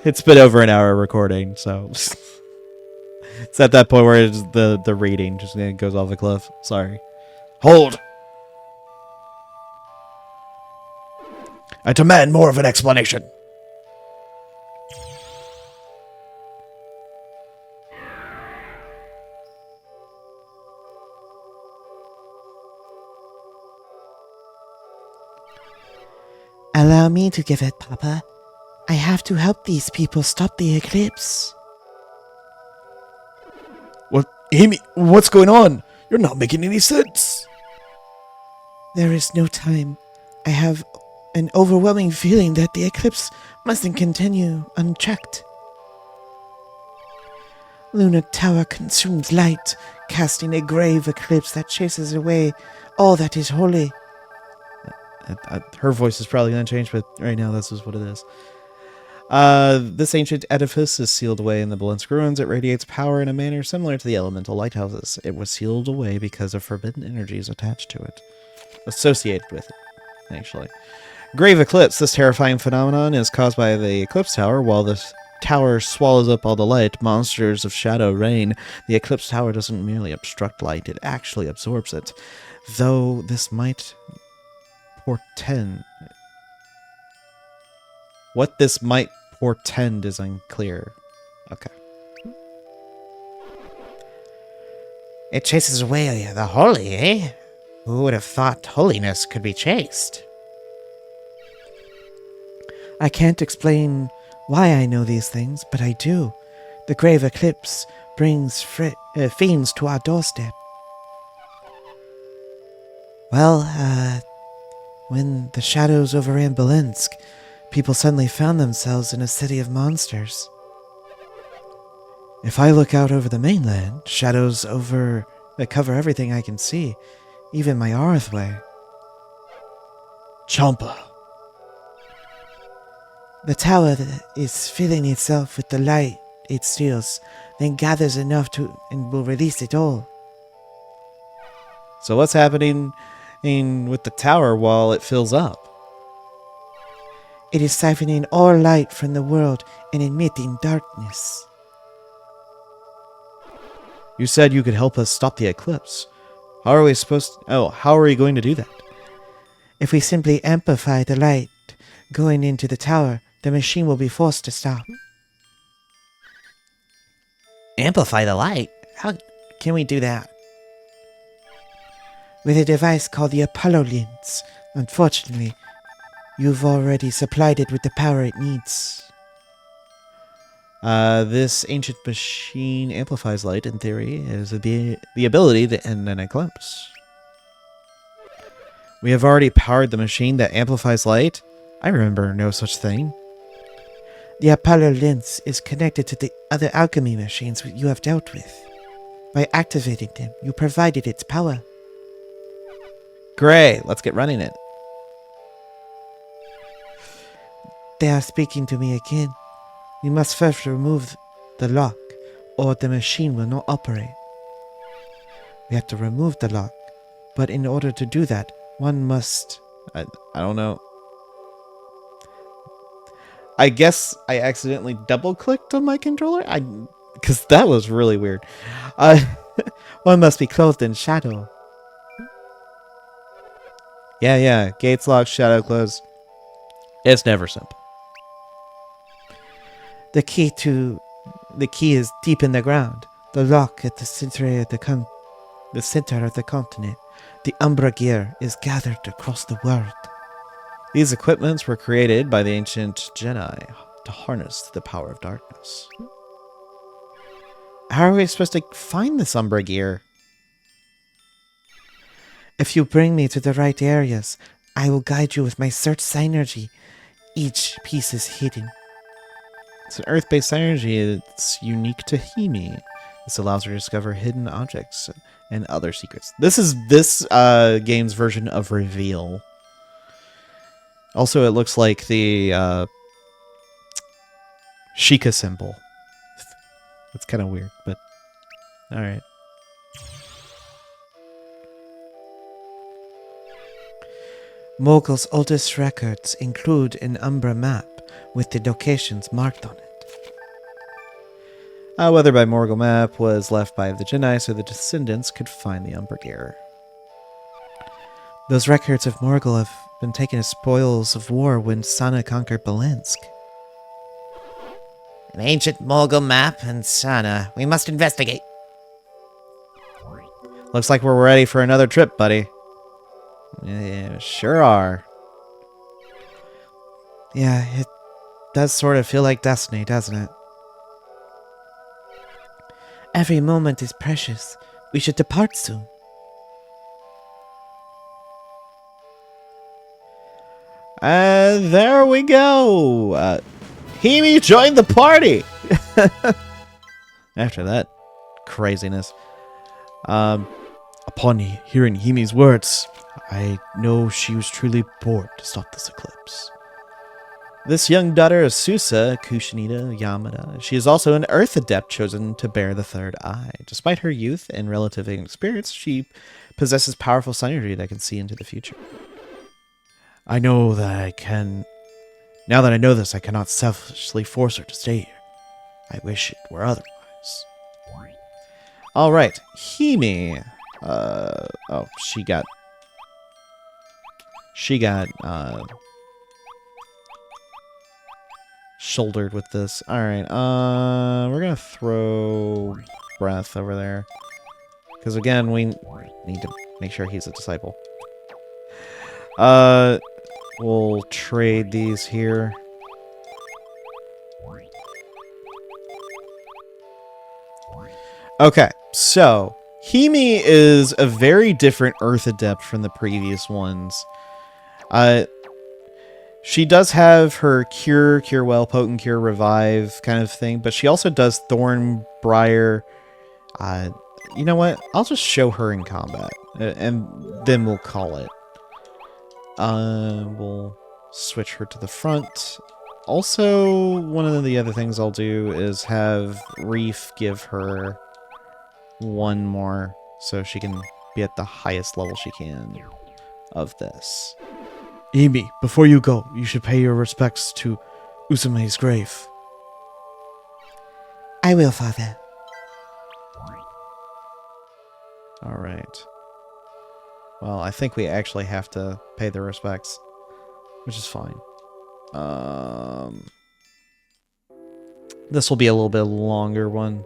It's been over an hour recording, so it's at that point where it's the reading just goes off the cliff. Sorry. Hold! I demand more of an explanation. Allow me to give it, Papa. I have to help these people stop the eclipse. What? Amy, what's going on? You're not making any sense. There is no time. I have an overwhelming feeling that the eclipse mustn't continue unchecked. Lunar Tower consumes light, casting a grave eclipse that chases away all that is holy. Her voice is probably going to change, but right now this is what it is. This ancient edifice is sealed away in the Belensk ruins. It radiates power in a manner similar to the elemental lighthouses. It was sealed away because of forbidden energies attached to it. Associated with it, actually. Grave eclipse. This terrifying phenomenon is caused by the eclipse tower. While the tower swallows up all the light, monsters of shadow reign. The eclipse tower doesn't merely obstruct light, it actually absorbs it. Though this might portend... What this might portend is unclear. Okay. It chases away the holy, eh? Who would have thought holiness could be chased? I can't explain why I know these things, but I do. The grave eclipse brings fiends to our doorstep. Well, when the shadows overran Belensk, people suddenly found themselves in a city of monsters. If I look out over the mainland, shadows cover everything I can see, even my Arthway. Champa. The tower is filling itself with the light it steals, then gathers enough and will release it all. So what's happening with the tower while it fills up? It is siphoning all light from the world and emitting darkness. You said you could help us stop the eclipse. How are we how are we going to do that? If we simply amplify the light going into the tower, the machine will be forced to stop. Amplify the light? How can we do that? With a device called the Apollo lens. Unfortunately, you've already supplied it with the power it needs. This ancient machine amplifies light, in theory, has the ability to end an eclipse. We have already powered the machine that amplifies light? I remember no such thing. The Apollo lens is connected to the other alchemy machines you have dealt with. By activating them, you provided its power. Great, let's get running it. They are speaking to me again. We must first remove the lock, or the machine will not operate. We have to remove the lock, but in order to do that, one must... I don't know. I guess I accidentally double-clicked on my controller? Because that was really weird. One must be clothed in shadow. Yeah. Gates locked, shadow closed. It's never simple. The key is deep in the ground. The lock at the center of the continent. The Umbra gear is gathered across the world. These equipments were created by the ancient Jedi to harness the power of darkness. How are we supposed to find this Umbra gear? If you bring me to the right areas, I will guide you with my search synergy. Each piece is hidden. It's an Earth-based synergy that's unique to Himi. This allows her to discover hidden objects and other secrets. This is this game's version of Reveal. Also, it looks like the Sheikah symbol. It's kind of weird, but alright. Mogul's oldest records include an Umbra map with the locations marked on it. Whether by Morgul map was left by the Jedi so the descendants could find the Umbergear. Those records of Morgul have been taken as spoils of war when Sana conquered Belensk. An ancient Mogul map and Sana. We must investigate. Looks like we're ready for another trip, buddy. Yeah, sure are. Yeah, it does sort of feel like destiny, doesn't it? Every moment is precious. We should depart soon. There we go. Himi joined the party. After that craziness. Upon hearing Himi's words, I know she was truly bored to stop this eclipse. This young daughter of Susa, Kushanita Yamada, she is also an Earth Adept chosen to bear the third eye. Despite her youth and relative inexperience, she possesses powerful synergy that can see into the future. I know that I can... Now that I know this, I cannot selfishly force her to stay here. I wish it were otherwise. All right, Himi. Oh, she got shouldered with this. All right, we're gonna throw Breath over there because again, we need to make sure he's a disciple. We'll trade these here. Okay, so Himi is a very different Earth Adept from the previous ones. She does have her Cure Well, Potent Cure, Revive kind of thing, but she also does Thorn, Briar. You know what? I'll just show her in combat, and then we'll call it. We'll switch her to the front. Also, one of the other things I'll do is have Reef give her one more so she can be at the highest level she can of this. Himi, before you go, you should pay your respects to Usume's grave. I will, Father. Alright. Well, I think we actually have to pay the respects, which is fine. This will be a little bit longer one.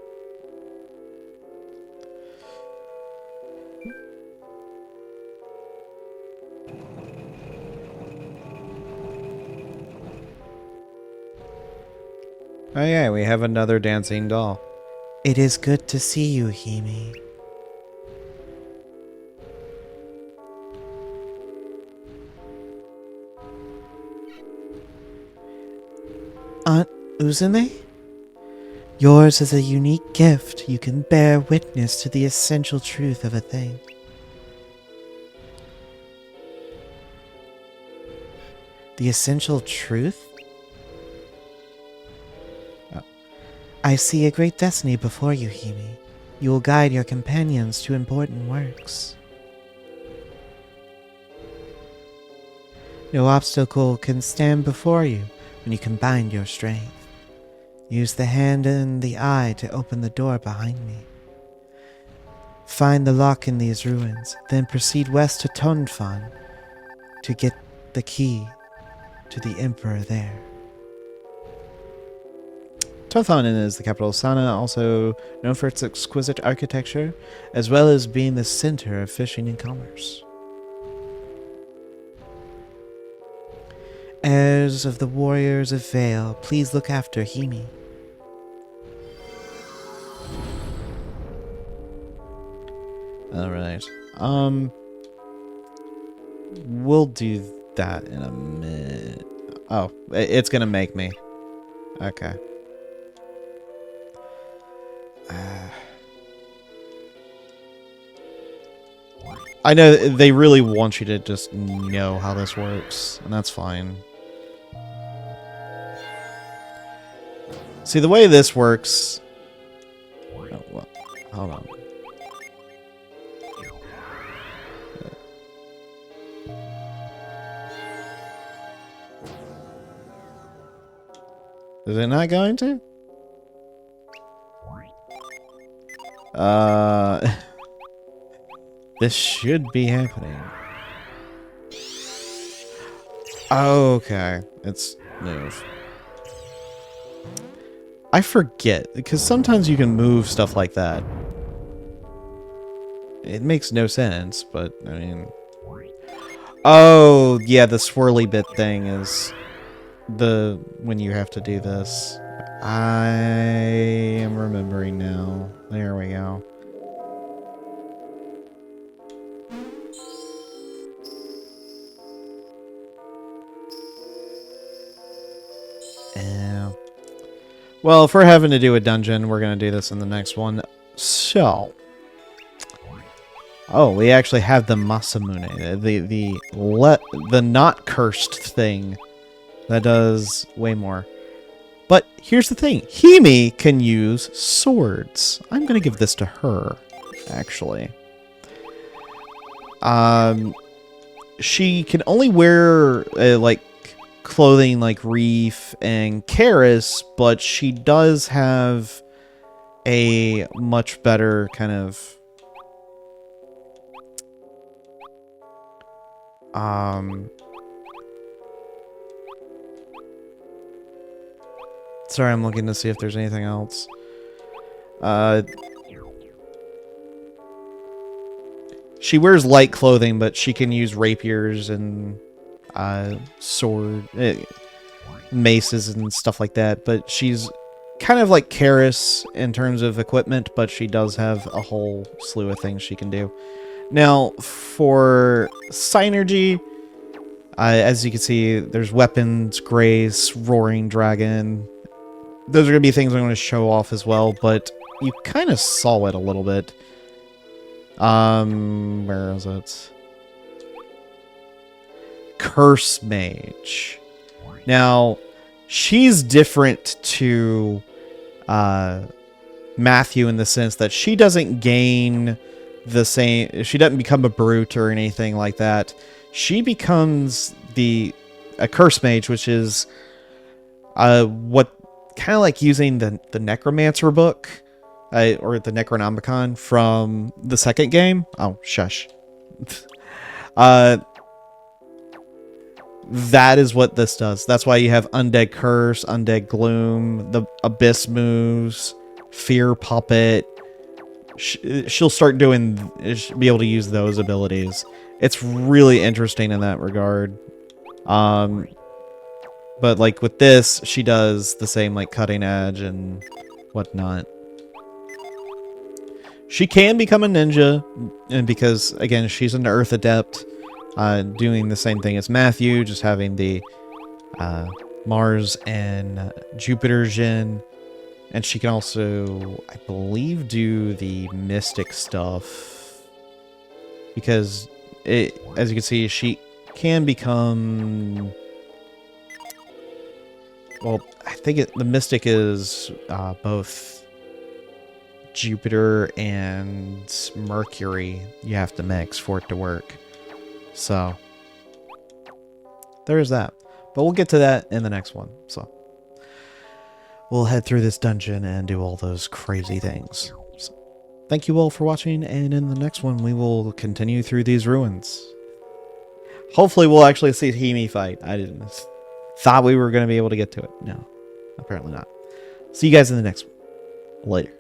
Oh yeah, we have another dancing doll. It is good to see you, Himi. Aunt Uzume? Yours is a unique gift. You can bear witness to the essential truth of a thing. The essential truth? I see a great destiny before you, Himi. You will guide your companions to important works. No obstacle can stand before you when you combine your strength. Use the hand and the eye to open the door behind me. Find the lock in these ruins, then proceed west to Tonfan to get the key to the Emperor there. Tothanen is the capital of Sana, also known for its exquisite architecture, as well as being the center of fishing and commerce. Heirs of the warriors of Vale, please look after Himi. Alright. We'll do that in a minute. Oh, it's gonna make me. Okay. I know they really want you to just know how this works, and that's fine. See, the way this works... Oh, well, hold on. Is it not going to? This should be happening. Okay, it's move. I forget, because sometimes you can move stuff like that. It makes no sense, but, I mean... Oh, yeah, the swirly bit thing is when you have to do this. I am remembering now. There we go. Well, if we're having to do a dungeon, we're going to do this in the next one. So... Oh, we actually have the Masamune, the not cursed thing that does way more. But here's the thing, Hime can use swords. I'm gonna give this to her, actually. She can only wear like clothing like Reef and Karis, but she does have a much better kind of sorry, I'm looking to see if there's anything else. She wears light clothing, but she can use rapiers and maces and stuff like that. But she's kind of like Karis in terms of equipment, but she does have a whole slew of things she can do. Now, for Synergy, as you can see, there's Weapons, Grace, Roaring Dragon. Those are going to be things I'm going to show off as well, but you kind of saw it a little bit. Where is it? Curse Mage. Now, she's different to Matthew in the sense that she doesn't gain the same, she doesn't become a brute or anything like that. She becomes a curse mage, which is what kind of like using the necromancer book or the Necronomicon from the second game. Oh, shush. That is what this does. That's why you have Undead Curse, Undead Gloom, the Abyss moves, Fear Puppet. She'll start doing, she'll be able to use those abilities. It's really interesting in that regard. But like with this, she does the same like cutting edge and whatnot. She can become a ninja, and because again she's an Earth Adept, doing the same thing as Matthew, just having the Mars and Jupiter Jin. And she can also, I believe, do the mystic stuff. Because, as you can see, she can become... Well, I think the mystic is both Jupiter and Mercury. You have to mix for it to work. So, there's that. But we'll get to that in the next one. So. We'll head through this dungeon and do all those crazy things. So, thank you all for watching, and in the next one we will continue through these ruins. Hopefully we'll actually see Hime fight. I didn't thought we were going to be able to get to it. No, apparently not. See you guys in the next one. Later.